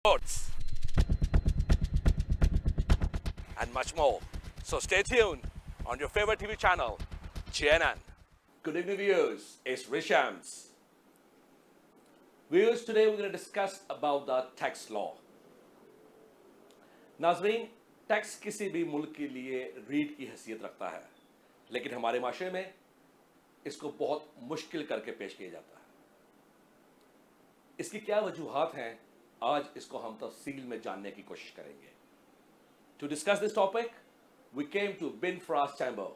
sports, and much more. So stay tuned on your favorite TV channel, JNN. Good evening, viewers. It's Rishams. Viewers, today we're going to discuss about the tax law. नाजरीन, tax किसी भी मुल्क के लिए रीढ़ की हैसियत रखता है, लेकिन हमारे माशरे में इसको बहुत मुश्किल करके पेश किया जाता है. इसकी क्या वजूहात हैं, आज इसको हम तफसील में जानने की कोशिश करेंगे. To discuss this topic, we came to Bin Faraz Chamber.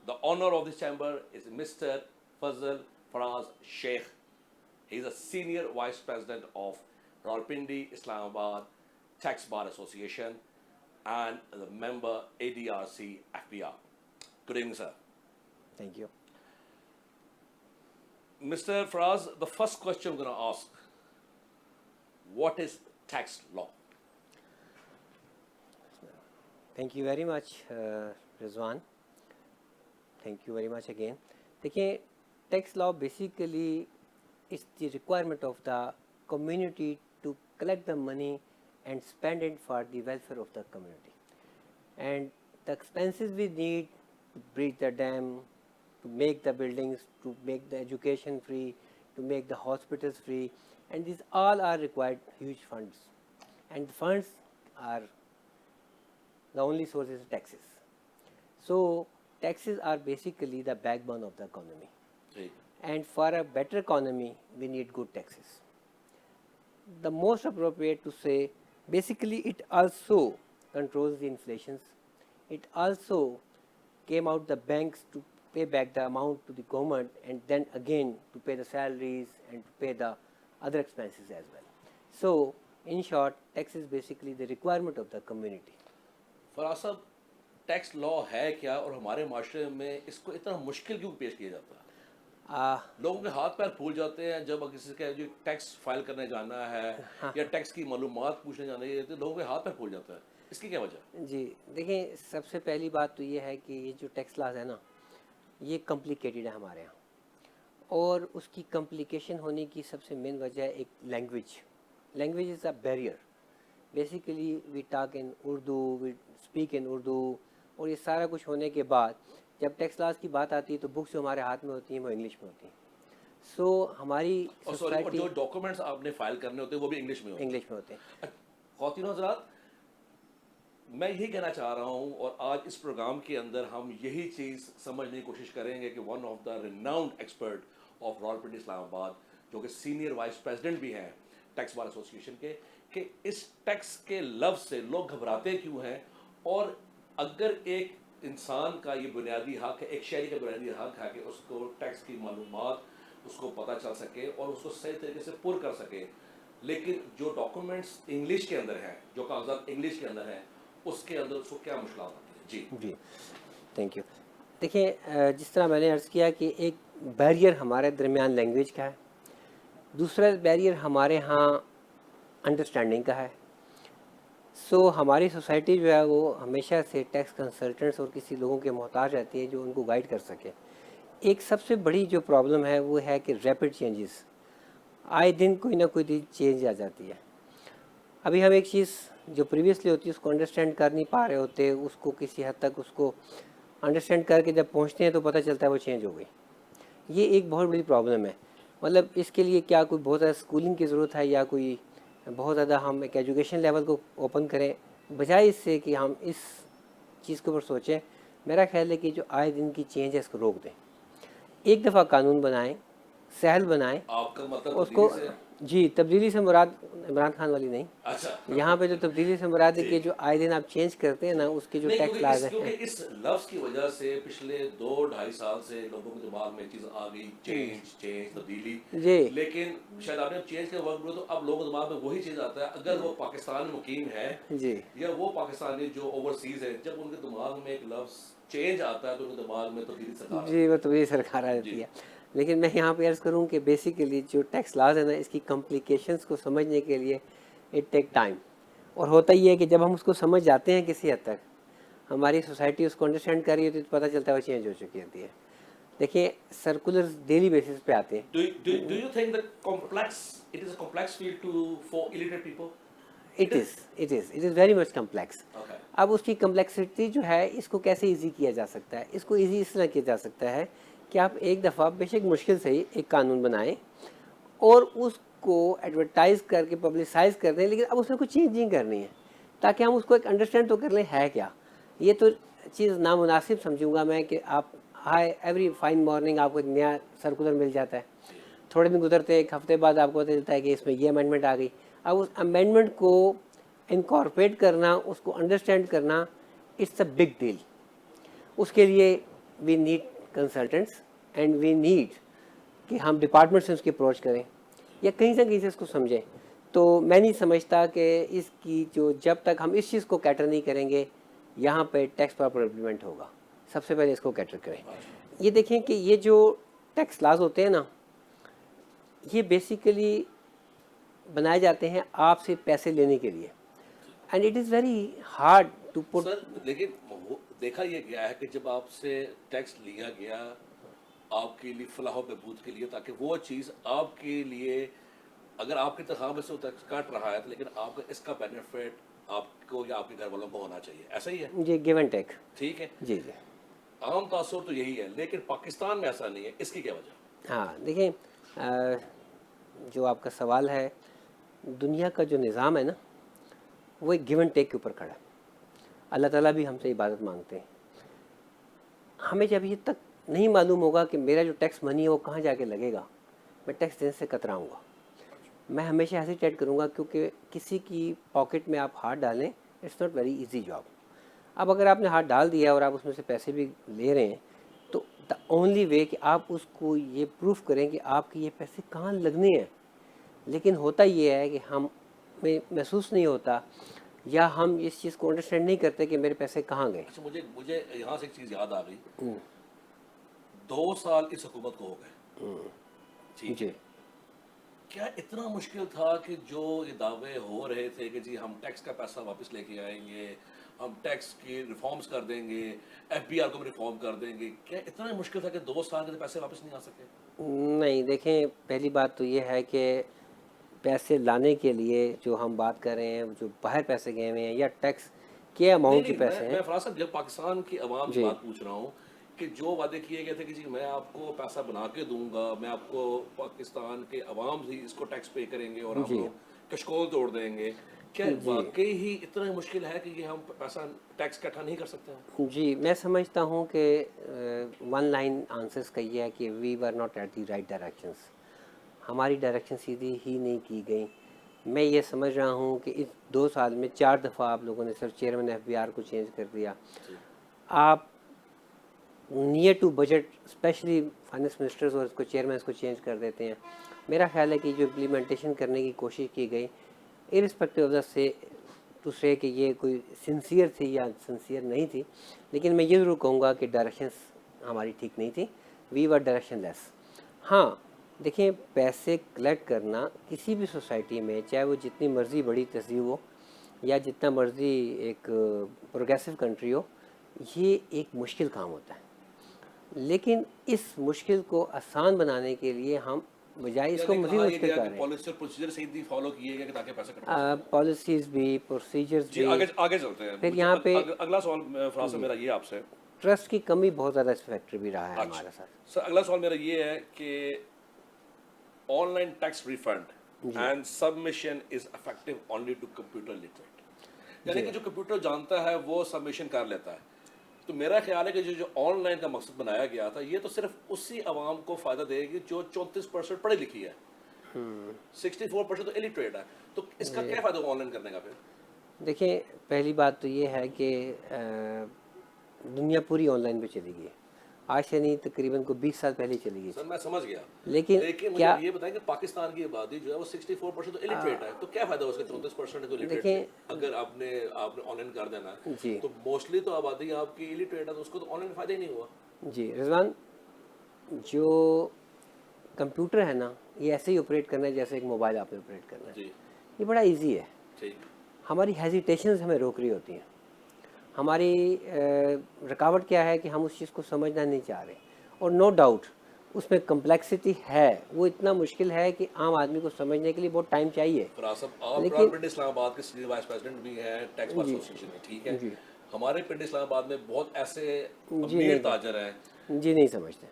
The owner of this chamber is Mr. Fazal Faraz Sheikh. He is a senior vice president of Rawalpindi Islamabad Tax Bar Association and the member ADRC FBR. Good evening, sir. Thank you. Mr. Faraz, the first question I'm going to ask, what is tax law? Thank you very much, Rizwan. Thank you very much again. देखिए, tax law basically is the requirement of the community to collect the money and spend it for the welfare of the community. And the expenses we need to bridge the dam, to make the buildings, to make the education free, to make the hospitals free, and these all are required huge funds. And the funds are the only source is taxes. So taxes are basically the backbone of the economy. Right. And for a better economy, we need good taxes. The most appropriate to say, basically it also controls the inflations. It also came out the banks to pay back the amount to the government and then again to pay the salaries and to pay the other expenses as well. So in short, tax is basically the requirement of the community. Faraz साहब, tax law है क्या और हमारे माशरे में इसको इतना मुश्किल क्यों पेश किया जाता है? लोगों के हाथ पैर फूल जाते हैं जब किसी का जो टैक्स फाइल करने जाना है या टैक्स की मालूमात पूछने जाना है, तो लोगों के हाथ पैर फूल जाता है. इसकी क्या वजह? जी देखिए, सबसे पहली बात तो ये है कि ये जो टैक्स लॉज है ना, ये कॉम्प्लिकेटेड है हमारे यहाँ, और उसकी कॉम्प्लिकेशन होने की सबसे मेन वजह है एक language is a barrier. Basically we talk in Urdu, we speak in Urdu, और ये सारा कुछ होने के बाद जब टैक्स लॉज की बात आती है तो बुक्स जो हमारे हाथ में होती हैं वो इंग्लिश में होती हैं. सो हमारी सोसाइटी, जो डॉक्यूमेंट्स आपने फाइल करने होते हैं वो भी इंग्लिश में होते हैं. ख़वातीन हज़रात, मैं यही कहना चाह रहा हूँ और आज इस प्रोग्राम के अंदर हम यही चीज़ समझने की कोशिश करेंगे कि one of the renowned expert of Rawalpindi Islamabad, जो कि सीनियर वाइस प्रेसिडेंट भी हैं टैक्स बार एसोसिएशन के, कि इस टैक्स के लफ्ज़ से लोग घबराते क्यों हैं, और अगर एक इंसान का ये बुनियादी हक है, एक शहरी का बुनियादी हक है कि उसको टैक्स की मालूमात उसको पता चल सके और उसको सही तरीके से पुर कर सके, लेकिन जो डॉक्यूमेंट्स इंग्लिश के अंदर हैं, जो कागजात इंग्लिश के अंदर हैं, उसके अंदर उसको क्या मुश्किल आती है? जी, थैंक यू. देखिए, जिस तरह मैंने अर्ज़ किया कि एक बैरियर हमारे दरमियान लैंग्वेज का है, दूसरा बैरियर हमारे यहाँ अंडरस्टैंडिंग का है. सो हमारी सोसाइटी जो है वो हमेशा से टैक्स कंसल्टेंट्स और किसी लोगों के मोहताज रहती है जो उनको गाइड कर सके. एक सबसे बड़ी जो प्रॉब्लम है वो है कि रैपिड चेंजेस, आए दिन कोई ना कोई चेंज आ जाती है. अभी हम एक चीज़ जो प्रीवियसली होती है उसको अंडरस्टैंड कर नहीं पा रहे होते, उसको किसी हद तक उसको अंडरस्टैंड करके जब पहुंचते हैं तो पता चलता है वो चेंज हो गई. ये एक बहुत बड़ी प्रॉब्लम है. मतलब इसके लिए क्या कोई बहुत ज़्यादा स्कूलिंग की ज़रूरत है या कोई बहुत ज़्यादा हम एक एजुकेशन लेवल को ओपन करें, बजाय इससे कि हम इस चीज़ के ऊपर सोचें. मेरा ख्याल है कि जो आए दिन की चेंज है इसको रोक दें. एक दफ़ा कानून बनाएं, सहल बनाएं. आपका मतलब उसको जी, तब्दीली से मुराद इमरान खान वाली नहीं. अच्छा, यहाँ पे जो तब्दीली से मुराद है कि जो आए दिन आप चेंज करते हैं ना, उसके जो टैक्स लाज है, क्योंकि इस लफ्ज़ की वजह से पिछले 2-2.5 साल से लोगों के दिमाग में चीज़ आ गई, चेंज तब्दीली जी. लेकिन शायद आपने चेंज का वर्क बोला तो अब लोगों के दिमाग में वही चीज़ आता है. अगर वो पाकिस्तान में मुकीम है जी, या वो पाकिस्तानी जो ओवरसीज़ है, जब उनके दिमाग में एक लफ्ज़ चेंज आता है तो उनके दिमाग में जी, वो तब्दीली सरकार आ जाती है. लेकिन मैं यहाँ पे अर्ज़ करूँ कि बेसिकली जो टैक्स लॉज है ना, इसकी कॉम्प्लिकेशंस को समझने के लिए इट टेक टाइम. और होता ही है कि जब हम उसको समझ जाते हैं किसी हद तक, हमारी सोसाइटी उसको अंडरस्टैंड कर रही होती है तो पता चलता है वो चेंज हो चुकी होती है. देखिए सर्कुलर्स डेली बेसिस पे आते हैं. Do you think that it is a complex field for illiterate people? It is very much complex. Okay. اب اس کی کمپلیکسٹی جو ہے اس کو کیسے ایزی کیا جا سکتا ہے؟ اس کو ایزی اس طرح کیا جا سکتا ہے کہ آپ ایک دفعہ بے شک مشکل سے ہی ایک قانون بنائیں اور اس کو ایڈورٹائز کر کے پبلسائز کر دیں، لیکن اب اس میں کچھ چینج نہیں کرنی ہے تاکہ ہم اس کو ایک انڈرسٹینڈ تو کر لیں ہے کیا. یہ تو چیز نامناسب سمجھوں گا میں کہ آپ ہائے ایوری فائن مارننگ آپ کو ایک نیا سرکولر مل جاتا ہے، تھوڑے دن گزرتے ایک ہفتے بعد آپ کو پتہ چلتا ہے کہ اس میں یہ امینڈمنٹ آ گئی. اب اس امینڈمنٹ کو انکارپوریٹ کرنا، اس کو انڈرسٹینڈ کرنا، اٹس اے بگ ڈیل. اس کے لیے we need consultants and we need کہ ہم ڈپارٹمنٹ سے اس کی اپروچ کریں یا کہیں سے کہیں سے اس کو سمجھیں. تو میں نہیں سمجھتا کہ اس کی جو جب تک ہم اس چیز کو کیٹر نہیں کریں گے یہاں پہ ٹیکس پراپر امپلیمنٹ ہوگا. سب سے پہلے اس کو کیٹر کریں. یہ دیکھیں کہ یہ جو ٹیکس لاز ہوتے ہیں نا، یہ بیسیکلی بنائے جاتے ہیں آپ سے پیسے لینے کے لیے، and it is very hard to put. Sir لیکن دیکھا یہ گیا ہے کہ جب آپ سے ٹیکس لیا گیا آپ کے لیے فلاح و بہبود کے لیے، تاکہ وہ چیز آپ کے لیے اگر آپ کی تنخواہ میں سے وہ ٹیکس کٹ رہا ہے لیکن آپ کا اس کا بینیفٹ آپ کو یا آپ کے گھر والوں کو ہونا چاہیے، ایسا ہی ہے؟ جی گیو اینڈ ٹیک. ٹھیک ہے، جی جی عام تاثر تو یہی ہے، لیکن پاکستان میں ایسا نہیں ہے. اس کی کیا وجہ؟ ہاں دیکھیں جو آپ کا سوال ہے، دنیا کا جو نظام ہے نا وہ ایک گیو اینڈ ٹیک کے اوپر کھڑا ہے. اللہ تعالیٰ بھی ہم سے عبادت مانگتے ہیں. ہمیں جب یہ تک نہیں معلوم ہوگا کہ میرا جو ٹیکس منی ہے وہ کہاں جا کے لگے گا، میں ٹیکس دینے سے کتراؤں گا. میں ہمیشہ ہیزیٹیٹ کروں گا کیونکہ کسی کی پاکٹ میں آپ ہاتھ ڈالیں it's not very easy job. اب اگر آپ نے ہاتھ ڈال دیا اور آپ اس میں سے پیسے بھی لے رہے ہیں تو دا اونلی وے کہ آپ اس کو یہ پروف کریں کہ آپ کے یہ پیسے کہاں لگنے ہیں. لیکن ہوتا یہ ہے کہ ہم میں محسوس نہیں ہوتا یا ہم اس چیز کو انڈرسٹینڈ نہیں کرتے کہ میرے پیسے کہاں گئے. اچھا مجھے یہاں سے ایک چیز یاد آ گئی. 2 سال اس حکومت کو ہو گئے، ٹھیک جی ہے، کیا اتنا مشکل تھا کہ جو یہ دعوے ہو رہے تھے کہ جی ہم ٹیکس کا پیسہ واپس لے کے آئیں گے، ہم ٹیکس کی ریفارمز کر دیں گے، ایف بی آر کو بھی ریفارم کر دیں گے، کیا اتنا مشکل تھا کہ 2 سال کے پیسے واپس نہیں آ سکے؟ نہیں دیکھیں، پہلی بات تو یہ ہے کہ پیسے لانے کے لیے جو ہم بات کر رہے ہیں جو باہر پیسے گئے ہوئے ہیں یا ٹیکس کے اماؤنٹ کے پیسے ہیں. میں فراز صاحب جب پاکستان کی عوام کی جی بات پوچھ رہا ہوں کہ جو وعدے کیے گئے تھے کہ جی میں آپ کو پیسہ بنا کے دوں گا، میں آپ کو پاکستان کے عوام ہی اس کو ٹیکس پے کریں گے اور ہم جی لوگ کشکول توڑ دیں گے، کیا جی واقعی ہی اتنا مشکل ہے کہ یہ ہم پیسہ ٹیکس اکٹھا نہیں کر سکتے ہیں؟ جی میں سمجھتا ہوں کہ ون لائن آنسرس کا یہ ہے کہ we were not at the right directions. ہماری ڈائریکشن سیدھی ہی نہیں کی گئی. میں یہ سمجھ رہا ہوں کہ اس 2 سال میں 4 دفعہ آپ لوگوں نے صرف چیئرمین ایف بی آر کو چینج کر دیا. آپ near to budget especially finance ministers اور اس کو چیئرمین کو چینج کر دیتے ہیں. میرا خیال ہے کہ جو امپلیمنٹیشن کرنے کی کوشش کی گئی ارسپیکٹو آف دا سے ٹو سے کہ یہ کوئی سنسیئر تھی یا سنسیئر نہیں تھی، لیکن میں یہ ضرور کہوں گا کہ ڈائریکشنس ہماری ٹھیک نہیں تھی. وی ور ڈائریکشن لیس. ہاں دیکھیں، پیسے کلیکٹ کرنا کسی بھی سوسائٹی میں چاہے وہ جتنی مرضی بڑی تہذیب ہو یا جتنا مرضی ایک پروگریسو کنٹری ہو، یہ ایک مشکل کام ہوتا ہے. لیکن اس مشکل کو آسان بنانے کے لیے ہم بجائے اس کو مزید مشکل کر رہے ہیں. پالیسی اور پروسیجر صحیح فالو کیے گئے تاکہ پیسے کٹ. پالیسیز بھی، پروسیجرز جی بھی. آگے چلتے ہیں. پھر یہاں پہ اگلا سوال فراز صاحب میرا یہ آپ سے، ٹرسٹ کی کمی بہت زیادہ اس فیکٹر بھی رہا ہے اچھا ہمارے ساتھ. سر اگلا سوال میرا یہ ہے کہ online tax refund and submission is effective only to computer literate, یعنی کہ جو کمپیوٹر جانتا ہے وہ سبمیشن کر لیتا ہے. تو میرا خیال ہے کہ جو آن لائن کا مقصد بنایا گیا تھا یہ تو صرف اسی عوام کو فائدہ دے گی جو 34% پڑھی لکھی ہے، 64% تو الٹریٹ ہے. تو اس کا کیا فائدہ آن لائن کرنے کا پھر؟ دیکھیں، پہلی بات تو یہ ہے کہ دنیا پوری آن لائن پہ چلی گئی ہے. آج سے نہیں تقریباً کو 20 سال پہلے چلی گئی سر تھی. میں سمجھ گیا، لیکن مجھے کیا یہ بتائیں کہ پاکستان کی آبادی جو ہے وہ 64% تو الٹریٹ ہے، تو کیا فائدہ اس کا 34% کو الٹریٹ ہے؟ اگر آپ نے آن لائن کر دینا ہے جی تو موسٹلی تو آبادی آپ کی الٹریٹ ہے، تو اس کو تو آن لائن فائدہ ہی نہیں ہوا. جی رضوان، جو کمپیوٹر ہے نا یہ ایسے ہی آپریٹ کرنا ہے جیسے ایک موبائل آپ نے آپریٹ کرنا ہے. جی یہ بڑا ایزی ہے. ٹھیک. ہماری ہیزیٹیشنز ہمیں روک رہی ہوتی ہیں. ہماری رکاوٹ کیا ہے کہ ہم اس چیز کو سمجھنا نہیں چاہ رہے. اور نو ڈاؤٹ اس میں کمپلیکسٹی ہے, وہ اتنا مشکل ہے کہ عام آدمی کو سمجھنے کے لیے بہت ٹائم چاہیے. فراز صاحب آپ رال پنڈ اسلام آباد کے سینئر وائس پریزیڈنٹ بھی ہیں ٹیکس بار ایسوسیشن میں, ٹھیک ہے, ہمارے پنڈ اسلام آباد میں بہت ایسے امیر تاجر ہیں جی نہیں سمجھتے,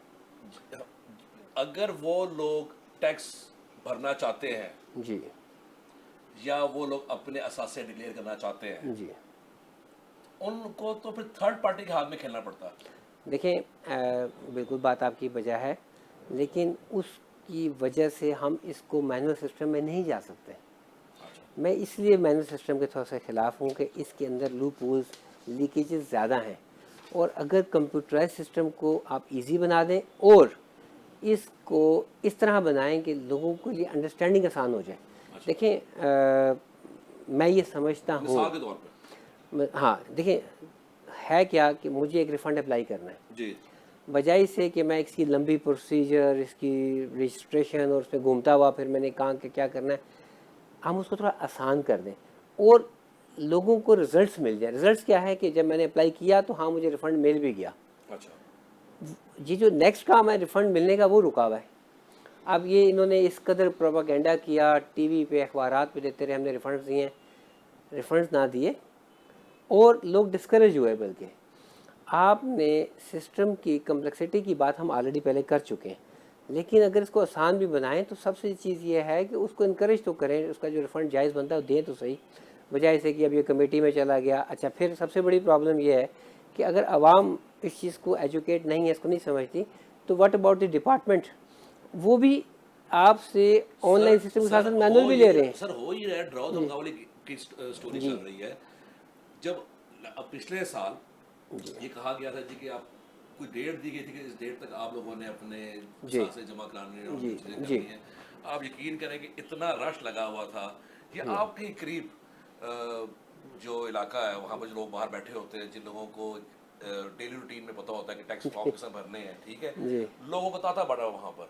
اگر وہ لوگ ٹیکس بھرنا چاہتے ہیں جی یا وہ لوگ اپنے اثاثے ڈکلیئر کرنا چاہتے ہیں, جی ان کو تو پھر تھرڈ پارٹی کے ہاتھ میں کھیلنا پڑتا ہے. دیکھیں بالکل بات آپ کی وجہ ہے, لیکن اس کی وجہ سے ہم اس کو مینول سسٹم میں نہیں جا سکتے. میں اس لیے مینول سسٹم کے تھوڑا سا خلاف ہوں کہ اس کے اندر لوپ ہولز, لیکیجز زیادہ ہیں, اور اگر کمپیوٹرائز سسٹم کو آپ ایزی بنا دیں اور اس کو اس طرح بنائیں کہ لوگوں کے لیے انڈرسٹینڈنگ آسان ہو جائے. دیکھیں میں یہ سمجھتا ہوں, مثال کے طور پہ, ہاں دیکھیں ہے کیا کہ مجھے ایک ریفنڈ اپلائی کرنا ہے, جی بجائے سے کہ میں اس کی لمبی پروسیجر, اس کی رجسٹریشن اور اس میں گھومتا ہوا پھر میں نے کہا کہ کیا کرنا ہے, ہم اس کو تھوڑا آسان کر دیں اور لوگوں کو ریزلٹس مل جائیں. ریزلٹس کیا ہے کہ جب میں نے اپلائی کیا تو ہاں مجھے ریفنڈ مل بھی گیا, اچھا جی جو نیکسٹ کام ہے ریفنڈ ملنے کا وہ رکا ہوا ہے. اب یہ انہوں نے اس قدر پروپاگینڈا کیا, ٹی وی پہ اخبارات پہ دیتے رہے ہم نے ریفنڈز دیے, ریفنڈز نہ دیے اور لوگ ڈسکریج ہوئے. بلکہ آپ نے سسٹم کی کمپلیکسٹی کی بات ہم آلریڈی پہلے کر چکے ہیں, لیکن اگر اس کو آسان بھی بنائیں تو سب سے چیز یہ ہے کہ اس کو انکریج تو کریں, اس کا جو ریفنڈ جائز بنتا ہے وہ دیں تو صحیح, بجائے سے کہ اب یہ کمیٹی میں چلا گیا. اچھا پھر سب سے بڑی پرابلم یہ ہے کہ اگر عوام اس چیز کو ایجوکیٹ نہیں ہے, اس کو نہیں سمجھتی, تو واٹ اباؤٹ دی ڈپارٹمنٹ, وہ بھی آپ سے آن لائن سسٹم کے ساتھ مینول بھی لے رہے ہیں. سر ہو ہی رہا ہے, ڈراؤ دھمکا والی کی سٹوری چل رہی ہے. جب پچھلے سال یہ کہا گیا تھا جی کہ آپ کوئی ڈیٹ دی گئی تھی کہ اس ڈیٹ تک آپ لوگوں نے اپنے اثاثے جمع کرانے اور چیزیں کرنی ہیں, آپ یقین کریں کہ اتنا رش لگا ہوا تھا کہ آپ کے قریب جو علاقہ ہے وہاں پر جو لوگ باہر بیٹھے ہوتے ہیں, جن لوگوں کو ڈیلی روٹین میں پتہ ہوتا ہے کہ ٹیکس فارم کس بھرنے ہیں, ٹھیک ہے, لوگوں کا تاتا بڑا وہاں پر,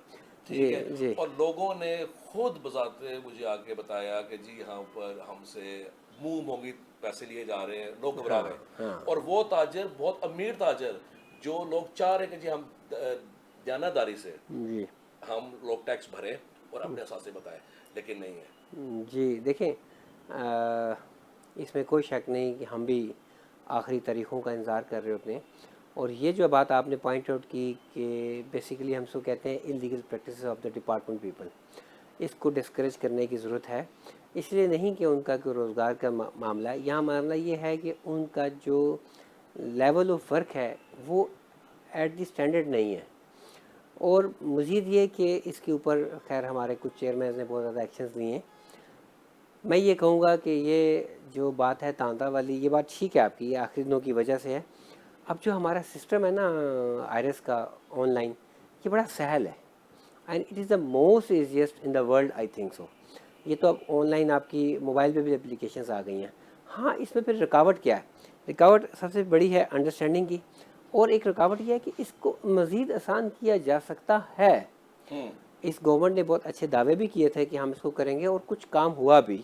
ٹھیک ہے, اور لوگوں نے خود بذات مجھے آ کے بتایا کہ جی یہاں پر ہم سے منہ مونگی پیسے لیے جا رہے ہیں, لوگ گھبرا گئے. اور وہ تاجر بہت امیر تاجر جو لوگ چاہ رہے کہ جی ہم دیانتداری سے ہم لوگ ٹیکس بھریں اور اپنے اثاثے بتائیں, لیکن نہیں ہے. جی دیکھیں اس میں کوئی شک نہیں کہ ہم بھی آخری تاریخوں کا انتظار کر رہے ہوتے ہیں, اور یہ جو بات آپ نے پوائنٹ آؤٹ کی کہ بیسیکلی ہم اس کو کہتے ہیں illegal practices of the department people, اس کو ڈسکریج کرنے کی ضرورت ہے. اس لیے نہیں کہ ان کا کوئی روزگار کا معاملہ ہے, یہاں معاملہ یہ ہے کہ ان کا جو لیول آف ورک ہے وہ ایٹ دی اسٹینڈرڈ نہیں ہے. اور مزید یہ کہ اس کے اوپر خیر ہمارے کچھ چیئرمینز نے بہت زیادہ ایکشنز لیے ہیں. میں یہ کہوں گا کہ یہ جو بات ہے تانتا والی, یہ بات ٹھیک ہے آپ کی, یہ آخری دنوں کی وجہ سے ہے. اب جو ہمارا سسٹم ہے نا آئرس کا آن لائن, یہ بڑا سہل ہے, and it is the most easiest in the world I think so. یہ تو اب آن لائن آپ کی موبائل پہ بھی اپلیکیشنز آ گئی ہیں. ہاں اس میں پھر رکاوٹ کیا ہے, رکاوٹ سب سے بڑی ہے انڈرسٹینڈنگ کی, اور ایک رکاوٹ یہ ہے کہ اس کو مزید آسان کیا جا سکتا ہے. اس گورنمنٹ نے بہت اچھے دعوے بھی کیے تھے کہ ہم اس کو کریں گے, اور کچھ کام ہوا بھی.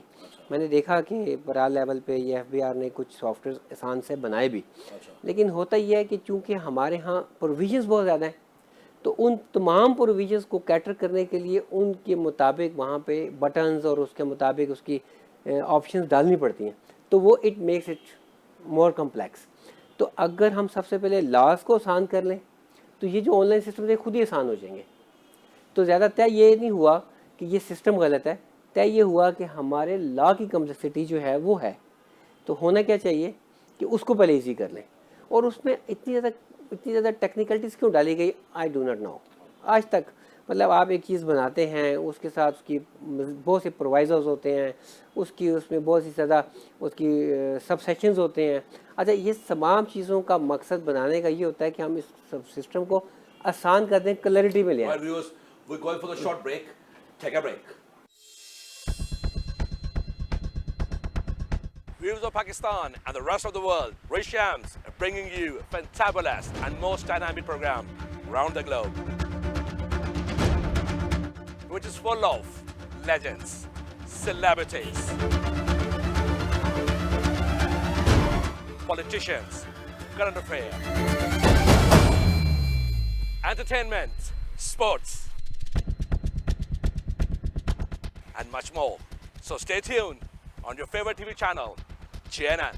میں نے دیکھا کہ برا لیول پہ یہ ایف بی آر نے کچھ سافٹ ویئر آسان سے بنائے بھی, لیکن ہوتا یہ ہے کہ چونکہ ہمارے ہاں پروویژنس بہت زیادہ ہیں, تو ان تمام پروویژنس کو کیٹر کرنے کے لیے ان کے مطابق وہاں پہ بٹنز اور اس کے مطابق اس کی آپشنز ڈالنی پڑتی ہیں, تو وہ it makes it more complex. تو اگر ہم سب سے پہلے لاس کو آسان کر لیں تو یہ جو آن لائن سسٹم ہے خود ہی آسان ہو جائیں گے. تو زیادہ طے یہ نہیں ہوا کہ یہ سسٹم غلط ہے, طے یہ ہوا کہ ہمارے لا کی کمپلیکسٹی جو ہے وہ ہے. تو ہونا کیا چاہیے کہ اس کو پہلے ایزی کر لیں, اور اس میں اتنی زیادہ ٹیکنیکلٹیز کیوں ڈالی گئی آئی ڈو ناٹ نو. آج تک مطلب آپ ایک چیز بناتے ہیں, اس کے ساتھ اس کی بہت سے پرووائزرز ہوتے ہیں, اس میں بہت سی زیادہ اس کی سب سیکشنز ہوتے ہیں. اچھا یہ تمام چیزوں کا مقصد بنانے کا یہ ہوتا ہے کہ ہم اس سسٹم کو آسان کر دیں, کلیئرٹی میں لیں. We're going for the short break. Take a break. Viewers of Pakistan and the rest of the world, Ray Shams bringing you a fantabulous and most dynamic program around the globe, which is full of legends, celebrities, politicians, current affairs, entertainment, sports, and much more. So stay tuned on your favorite TV channel, JNN.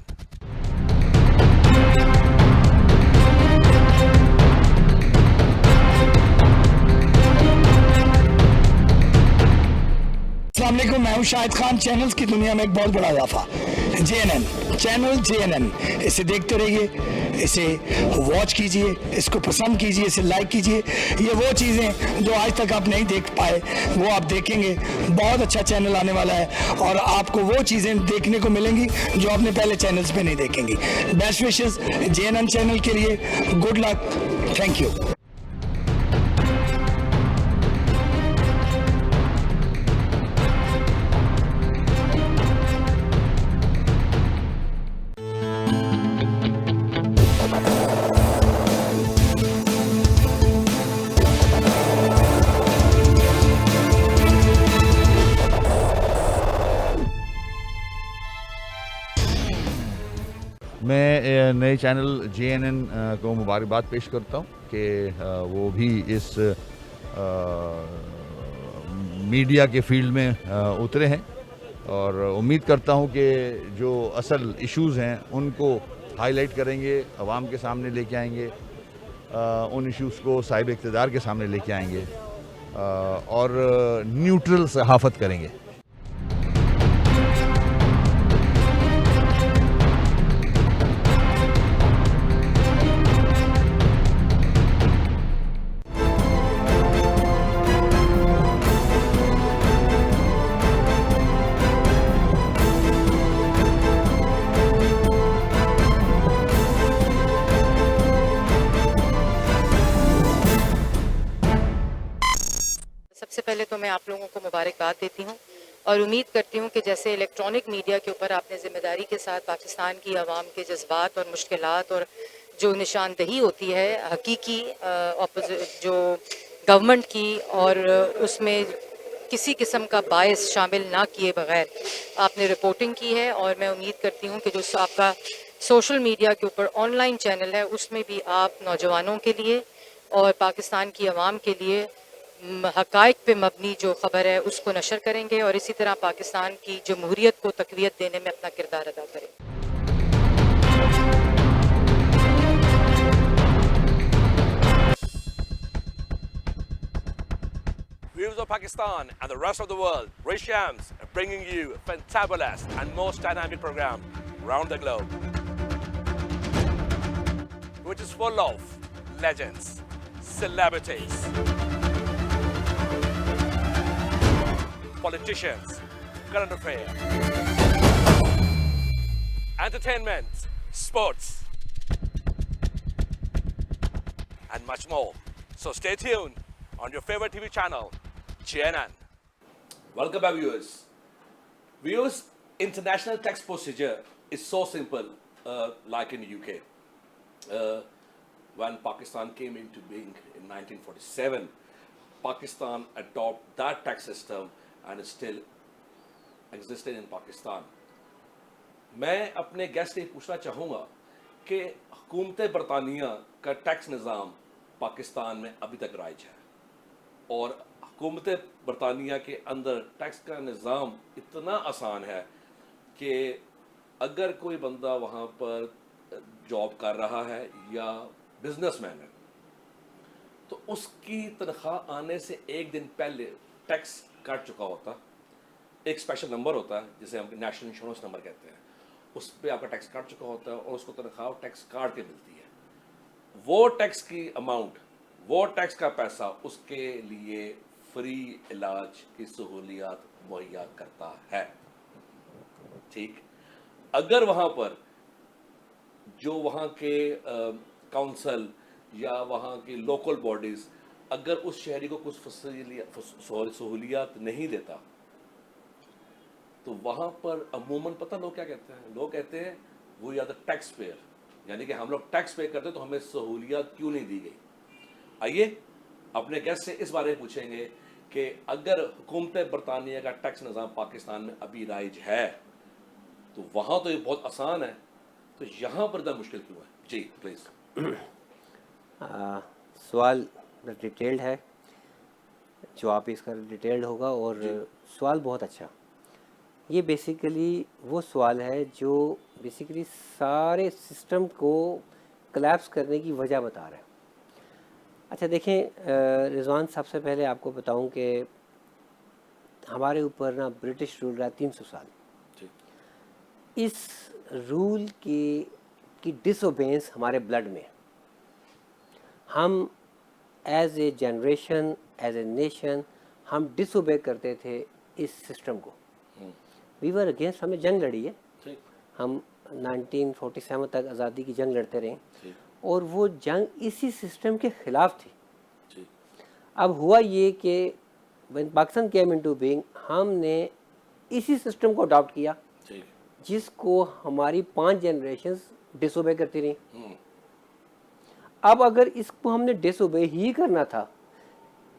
अस्सलाम वालेकुम, मैं हूं Shahid Khan. Channels की दुनिया में एक बहुत बड़ा इजाफा। JNN चैनल, JNN इसे देखते रहिए, इसे वॉच कीजिए, इसको पसंद कीजिए, इसे लाइक कीजिए। ये वो चीज़ें जो आज तक आप नहीं देख पाए वो आप देखेंगे। बहुत अच्छा चैनल आने वाला है और आपको वो चीज़ें देखने को मिलेंगी जो आपने पहले चैनल्स पे नहीं देखेंगी। बेस्ट विशेस JNN चैनल के लिए। Good luck, thank you. मैं नए चैनल JNN को मुबारकबाद पेश करता हूँ कि वो भी इस मीडिया के फील्ड में उतरे हैं और उम्मीद करता हूँ कि जो असल इश्यूज़ हैं उनको हाईलाइट करेंगे, अवाम के सामने लेके आएंगे, उन इश्यूज़ को साहिब इक़्तिदार के सामने लेके आएंगे और न्यूट्रल सहाफ़त करेंगे। सबसे पहले तो मैं आप लोगों को मुबारकबाद देती हूँ और उम्मीद करती हूँ कि जैसे इलेक्ट्रॉनिक मीडिया के ऊपर आपने ज़िम्मेदारी के साथ पाकिस्तान की आवाम के जज्बात और मुश्किलात और जो निशानदही होती है हकीकी जो गवर्नमेंट की, और उसमें किसी किस्म का बायस शामिल ना किए बगैर आपने रिपोर्टिंग की है। और मैं उम्मीद करती हूँ कि जो आपका सोशल मीडिया के ऊपर ऑनलाइन चैनल है उसमें भी आप नौजवानों के लिए और पाकिस्तान की आवाम के लिए हक़ाइक़ पे मबनी जो ख़बर है उसको नशर करेंगे और इसी तरह पाकिस्तान की जमहूरियत को तक़वियत देने में अपना किरदार अदा करें। Viewers of Pakistan and the rest of the world, Ray Shams bringing you a fantabulous and most dynamic program around the globe, which is full of legends, celebrities, politicians, current affairs, entertainment, sports, and much more. So stay tuned on your favorite TV channel, JNN. Welcome back, viewers. Viewers, international tax procedure is so simple, like in the UK. When Pakistan came into being in 1947, Pakistan adopted that tax system and is still existing in Pakistan. मैं अपने guest से पूछना चाहूँगा कि हुकूमत बरतानिया का tax निज़ाम पाकिस्तान में अभी तक राइज है और हुकूमत बरतानिया के अंदर टैक्स का निज़ाम इतना आसान है कि अगर कोई बंदा वहाँ पर जॉब कर रहा है या बिजनेसमैन है तो उसकी तनख्वाह आने से एक दिन पहले टैक्स काट चुका होता। एक स्पेशल नंबर होता है जिसे हम नेशनल इंश्योरेंस नंबर कहते हैं, उस पर आपका टैक्स काट चुका होता है और उसको तनख्वाह टैक्स काट के मिलती है। वो टैक्स की अमाउंट, वो टैक्स का पैसा उसके लिए फ्री इलाज की सहूलियात मुहैया करता है। ठीक, अगर वहाँ पर जो वहाँ के काउंसिल या वहाँ की लोकल बॉडीज़ अगर उस शहरी को कुछ सहूलियात नहीं देता तो वहाँ पर अमूमन पता लोग क्या कहते हैं? लोग कहते हैं वो या द टैक्स पेयर, यानी कि हम लोग टैक्स पे करते तो हमें सहूलियात क्यों नहीं दी गई। आइए अपने गेस्ट से इस बारे में पूछेंगे कि अगर हुकूमत बरतानिया का टैक्स निज़ाम पाकिस्तान में अभी राइज है तो वहाँ तो ये बहुत आसान है, तो यहाँ पर ज़्यादा मुश्किल क्यों है? जी प्लीज़। सवाल डिटेल्ड है। جواب اس کا ڈیٹیلڈ ہوگا اور سوال بہت اچھا. یہ بیسیکلی وہ سوال ہے جو بیسیکلی سارے سسٹم کو کلیپس کرنے کی وجہ بتا رہا ہے. اچھا دیکھیں رضوان، سب سے پہلے آپ کو بتاؤں کہ ہمارے اوپر نا برٹش رول رہا 300 سال. اس رول کی ڈس اوبیئنس ہمارے بلڈ میں. ہم as a generation, as a nation, ہم ڈس اوبے کرتے تھے اس سسٹم کو. وی ور اگینسٹ، ہم نے جنگ لڑی ہے. ہم 1947 تک آزادی کی جنگ لڑتے رہے اور وہ جنگ اسی سسٹم کے خلاف تھی. اب ہوا یہ کہ when Pakistan came into being، ہم نے اسی سسٹم کو اڈاپٹ کیا جس کو ہماری 5 جنریشنز ڈس اوبے کرتی رہیں. اب اگر اس کو ہم نے ڈس اوبے ہی کرنا تھا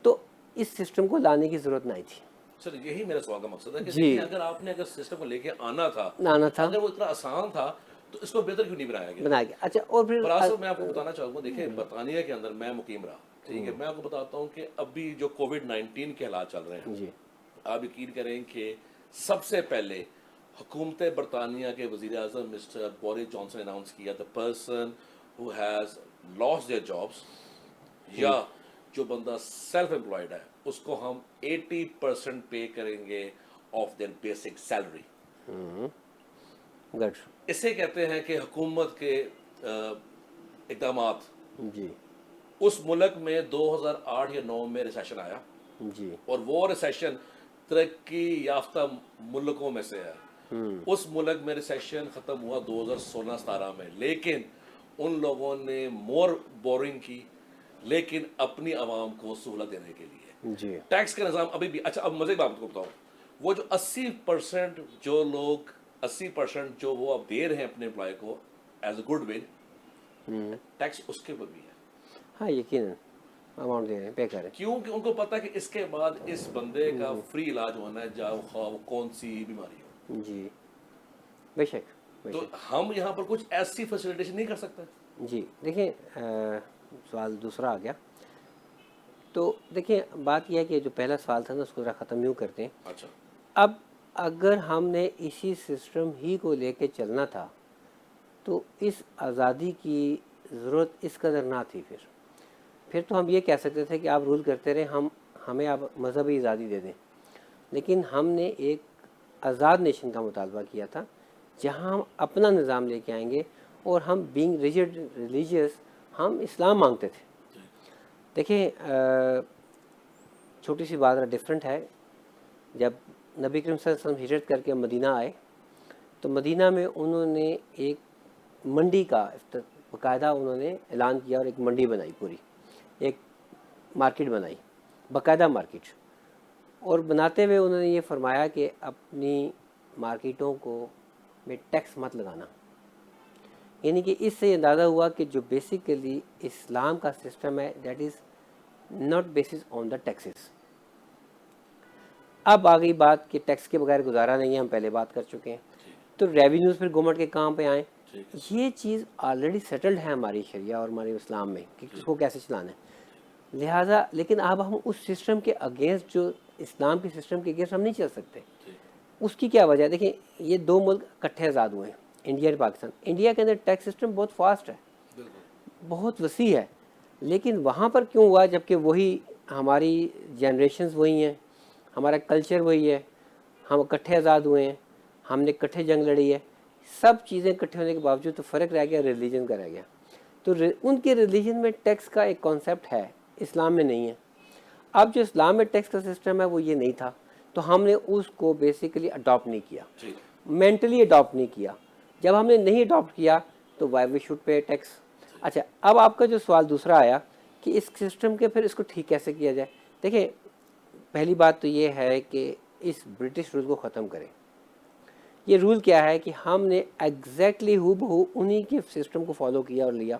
تو اس سسٹم کو لانے کی ضرورت نہیں تھی. سر یہی میرا سوال کا مقصد ہے کہ اگر آپ نے اگر سسٹم کو لے کے آنا تھا اگر وہ اتنا آسان تھا تو اس کو بہتر کیوں نہیں بنایا گیا؟ اچھا، اور پھر میں آپ کو بتانا چاہوں گا، دیکھیں برطانیہ کے اندر میں مقیم رہا، ٹھیک ہے، میں آپ کو بتاتا ہوں کہ ابھی جو کووڈ-19 کے حالات چل رہے ہیں، آپ یقین کریں کہ سب سے پہلے حکومت برطانیہ کے وزیر اعظم مسٹر بورس جانسن نے اناؤنس کیا the person who has lost their jobs یا جو بندہ سیلف امپلائڈ ہے اس کو ہم 80% پے کریں گے آف دیئر بیسک سیلری. اسے کہتے ہیں کہ حکومت کے اقدامات. اس ملک میں 2008 یا 2009 میں ریسیشن آیا اور وہ ریسیشن ترقی یافتہ ملکوں میں سے ہے. اس ملک میں ریسیشن ختم ہوا 2016-17 میں، لیکن ان لوگوں نے مور بورنگ کی لیکن اپنی عوام کو سہولت دینے کے لیے. ٹیکس کا نظام ابھی بھی اچھا. اب مزے کی بات کو بتاؤں، وہ جو 80% جو لوگ 80% جو وہ اب دے رہے ہیں اپنے امپلائی کو as a goodwill, tax اس کے اوپر بھی ہے. ہاں یقیناً اماؤنٹ دے رہے ہیں، پے کر رہے ہیں، کیونکہ ان کو پتہ ہے کہ اس کے بعد اس بندے کا فری علاج ہونا ہے، چاہے وہ کون سی بیماری ہو. جی بے شک. تو ہم یہاں پر کچھ ایسی فیسیلیٹیشن نہیں کر سکتے. جی دیکھیں سوال دوسرا آ گیا. تو دیکھیں بات یہ ہے کہ جو پہلا سوال تھا نا اس کو ذرا ختم یوں کرتے ہیں. اچھا، اب اگر ہم نے اسی سسٹم ہی کو لے کے چلنا تھا تو اس آزادی کی ضرورت اس قدر نہ تھی. پھر تو ہم یہ کہہ سکتے تھے کہ آپ رول کرتے رہیں، ہمیں آپ مذہبی آزادی دے دیں. لیکن ہم نے ایک آزاد نیشن کا مطالبہ کیا تھا جہاں ہم اپنا نظام لے کے آئیں گے اور ہم بینگ ریجڈ ریلیجیس ہم اسلام مانگتے تھے. دیکھیں چھوٹی سی بات ڈفرینٹ ہے. جب نبی کریم صلی اللہ علیہ وسلم ہجرت کر کے مدینہ آئے تو مدینہ میں انہوں نے ایک منڈی کا باقاعدہ انہوں نے اعلان کیا اور ایک منڈی بنائی، پوری ایک مارکیٹ بنائی، باقاعدہ مارکیٹ. اور بناتے ہوئے انہوں نے یہ فرمایا کہ اپنی مارکیٹوں کو میں ٹیکس مت لگانا. یعنی کہ اس سے اندازہ ہوا کہ جو بیسیکلی اسلام کا سسٹم ہے that is not basis on the taxes. اب آ گئی بات کہ ٹیکس کے بغیر گزارا نہیں ہے، ہم پہلے بات کر چکے ہیں. تو ریونیوز پھر گورنمنٹ کے کام پہ آئیں. یہ چیز آلریڈی سیٹلڈ ہے ہماری شریعہ اور ہمارے اسلام میں کہ اس کو کیسے چلانا ہے. لہٰذا لیکن اب ہم اس سسٹم کے اگینسٹ، جو اسلام کے سسٹم کے اگینسٹ ہم نہیں چل سکتے. اس کی کیا وجہ ہے؟ دیکھیں یہ 2 ملک اکٹھے آزاد ہوئے ہیں، انڈیا اور پاکستان. انڈیا کے اندر ٹیکس سسٹم بہت فاسٹ ہے، بہت وسیع ہے. لیکن وہاں پر کیوں ہوا جبکہ وہی ہماری جنریشنز وہی ہیں، ہمارا کلچر وہی ہے، ہم اکٹھے آزاد ہوئے ہیں، ہم نے اکٹھے جنگ لڑی ہے، سب چیزیں اکٹھے ہونے کے باوجود تو فرق رہ گیا ریلیجن کا رہ گیا. تو ان کے ریلیجن میں ٹیکس کا ایک کانسیپٹ ہے، اسلام میں نہیں ہے. اب جو اسلام میں ٹیکس کا سسٹم ہے وہ یہ نہیں تھا تو ہم نے اس کو بیسیکلی اڈاپٹ نہیں کیا، مینٹلی اڈاپٹ نہیں کیا. جب ہم نے نہیں اڈاپٹ کیا تو why we should pay tax. اچھا اب آپ کا جو سوال دوسرا آیا کہ اس سسٹم کے پھر اس کو ٹھیک کیسے کیا جائے. دیکھیں پہلی بات تو یہ ہے کہ اس برٹش رول کو ختم کریں. یہ رول کیا ہے کہ ہم نے ایگزیکٹلی ہو بہو انہی کے سسٹم کو فالو کیا اور لیا.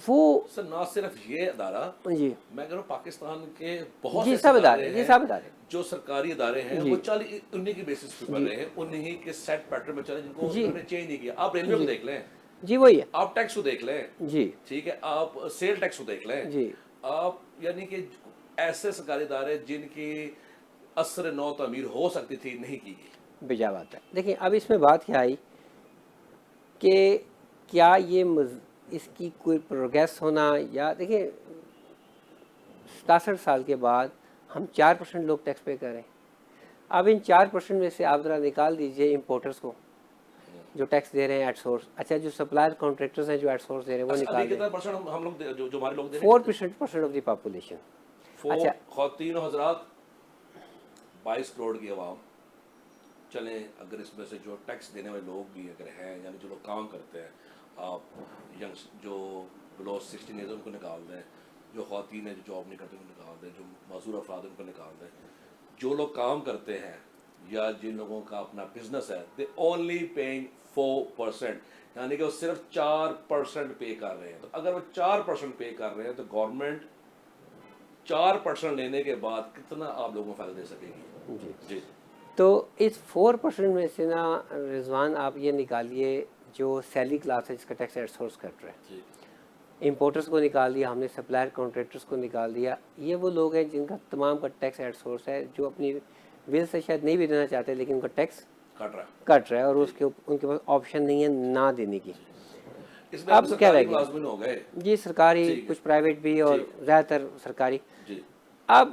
وہ سر نہ صرف یہ ادارہ، جی میں کہہ رہا ہوں پاکستان کے بہت جی سے سب ادارے ادارے، سب ادارے جو سرکاری ادارے ہیں وہ انہی کی بیسس پہ چل رہے ہیں، انہی کے سیٹ پیٹرن پہ چل رہے ہیں جن کو انہوں نے چینج نہیں کیا. آپ ریلوے کو دیکھ لیں، جی وہی ہے. آپ ٹیکس کو دیکھ لیں، جی ٹھیک ہے، آپ سیل ٹیکس کو دیکھ لیں، جی آپ یعنی کہ ایسے سرکاری ادارے جن کی اثر نو تعمیر ہو سکتی تھی نہیں کی گئی. بجا بات ہے. دیکھیں اب اس میں بات کیا آئی کہ کیا یہ اس کی کوئی پروگریس ہونا، یا دیکھیں 67 سال کے بعد ہم 4% لوگ ٹیکس پے کریں. اب ان 4% میں سے آپ ذرا نکال دیجئے امپورٹرز کو جو ٹیکس دے رہے ہیں ایٹ سورس. اچھا جو سپلائر کانٹریکٹرز ہیں جو ایٹ سورس دے رہے ہیں وہ نکال ابھی دیں. کتنا پرسنٹ ہم لوگ جو ہمارے لوگ دے رہے 4% آف دی پاپولیشن. ہیں؟ اچھا خواتین و حضرات، 22 کروڑ کی عوام. چلیں اگر اس میں سے جو ٹیکس دینے والے لوگ بھی اگر ہیں، یعنی جو لوگ کام کرتے ہیں، آپ جو بلو 16 ایئرز ان کو نکال دیں، جو خواتین ہیں جو جاب نہیں کرتے ان کو نکال دیں، جو معذور افراد ان کو نکال دیں. جو لوگ کام کرتے ہیں یا جن لوگوں کا اپنا بزنس ہے، دے اونلی پیئنگ 4%، یعنی کہ وہ صرف 4% پے کر رہے ہیں. تو اگر وہ 4% پے کر رہے ہیں تو گورنمنٹ 4% لینے کے بعد کتنا آپ لوگوں کو فائدہ دے سکے گی؟ جی جی تو اس 4% میں سے نا رضوان آپ یہ نکالیے جو سیلری کلاس ہے جس کا ٹیکس ایٹ سورس کٹ رہا ہے. جی امپورٹرز کو نکال دیا ہم نے، سپلائر کانٹریکٹرز کو نکال دیا. یہ وہ لوگ ہیں جن کا تمام کا ٹیکس ایٹ سورس ہے، جو اپنی ول سے شاید نہیں بھی دینا چاہتے لیکن ان کا ٹیکس کٹ رہا ہے. کٹ رہا ہے، اور اس کے ان کے پاس آپشن نہیں ہے نہ دینے کی. اس میں اب اب کیا رہ سرکاری گیا؟ ملازمین ہو گئے. جی سرکاری، ٹھیک ہے. کچھ پرائیویٹ بھی اور ٹھیک ہے. زیادہ تر سرکاری. جی اب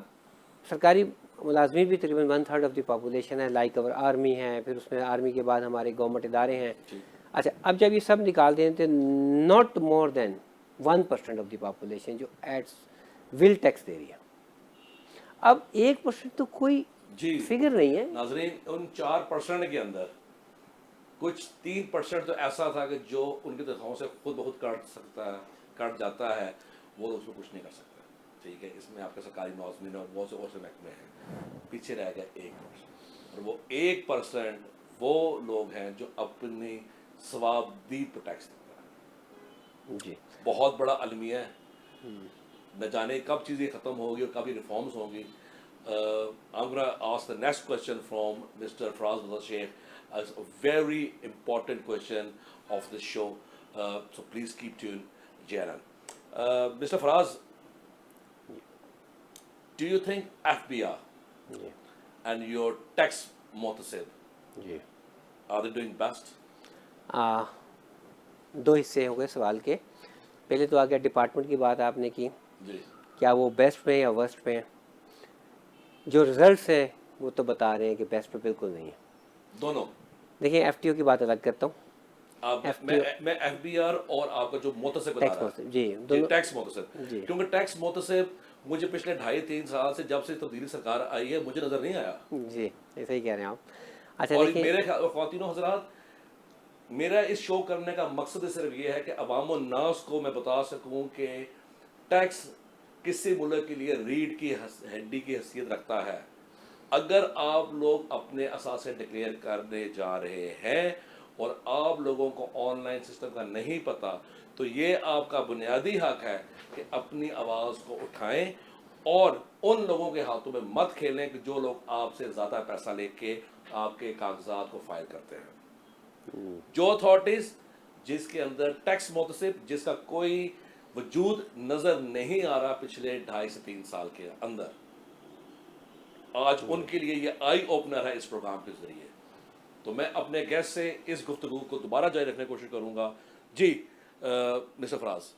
سرکاری ملازمین بھی تقریباً 1/3 آف دی پاپولیشن ہے، لائک اور آرمی ہے، پھر اس میں آرمی کے بعد ہمارے گورنمنٹ ادارے ہیں. ٹھیک. اچھا اب جب یہ سب نکال دیں تو not more than 1% of the population جو ایٹ ول ٹیکس دے رہی ہے. اب 1% تو کوئی جی فگر نہیں ہے. ناظرین، ان 4% کے اندر کچھ 3% تو ایسا تھا کہ جو ان کی تنخواہوں سے خود بخود کٹ جاتا ہے، وہ اس میں کچھ نہیں کر سکتا. ٹھیک ہے، اس میں آپ کے سرکاری ملازمین اور بہت سے اور سے محکمے ہیں. پیچھے رہ گیا 1%، اور وہ 1% وہ لوگ ہیں جو اپنی ثوابدید پر ٹیکس دیتا ہے. جی بہت بڑا المیہ ہے، نہ جانے کب چیزیں ختم ہوگی اور کب یہ ریفارمز ہوں گی. I'm going to ask the next question from Mr. Faraz Mirza Sheikh, as a very important question of the show. So please keep tuned, JNN. Mr. Faraz, do you think FBR G and your tax muhtasib, G are they doing best? دو حصے ہو گئے سوال کے. پہلے تو آگے department کی بات آپ نے کی، جی کیا وہ بیسٹ پہ یا ورسٹ پہ ہیں. جو ریزلٹس ہیں وہ تو بتا رہے ہیں کہ بیسٹ پہ بالکل نہیں ہے. دونوں. دیکھیں ایف ٹی او کی بات الگ کرتا ہوں. میں ایف بی آر اور آپ کا جو محتسب بتا رہا ٹیکس جی ہوں، دونوں. ٹیکس محتسب، جی کیونکہ ٹیکس محتسب مجھے پچھلے 2.5-3 سال سے جب سے تبدیلی سرکار آئی ہے مجھے نظر نہیں آیا. جی ایسا ہی کہہ رہے ہیں آپ. اچھا اور دیکھیں میرے خواتین و حضرات، میرا اس شو کرنے کا مقصد صرف یہ ہے کہ عوام الناس کو میں بتا سکوں کہ ٹیکس کسی ملک کے لیے ریڑھ کی ہڈی کی حیثیت رکھتا ہے. اگر آپ لوگ اپنے اثاثے ڈکلیئر کرنے جا رہے ہیں اور آپ لوگوں کو آن لائن سسٹم کا نہیں پتہ، تو یہ آپ کا بنیادی حق ہے کہ اپنی آواز کو اٹھائیں اور ان لوگوں کے ہاتھوں میں مت کھیلیں کہ جو لوگ آپ سے زیادہ پیسہ لے کے آپ کے کاغذات کو فائل کرتے ہیں. جو اتھارٹیز جس کے اندر ٹیکس محتسب جس کا کوئی وجود نظر نہیں آ رہا پچھلے 2.5 سے 3 سال کے اندر، آج ان کے لیے یہ آئی اوپنر ہے اس پروگرام کے ذریعے. تو میں اپنے گیسٹ سے اس گفتگو کو دوبارہ جاری رکھنے کی کوشش کروں گا. جی مسٹر فراز،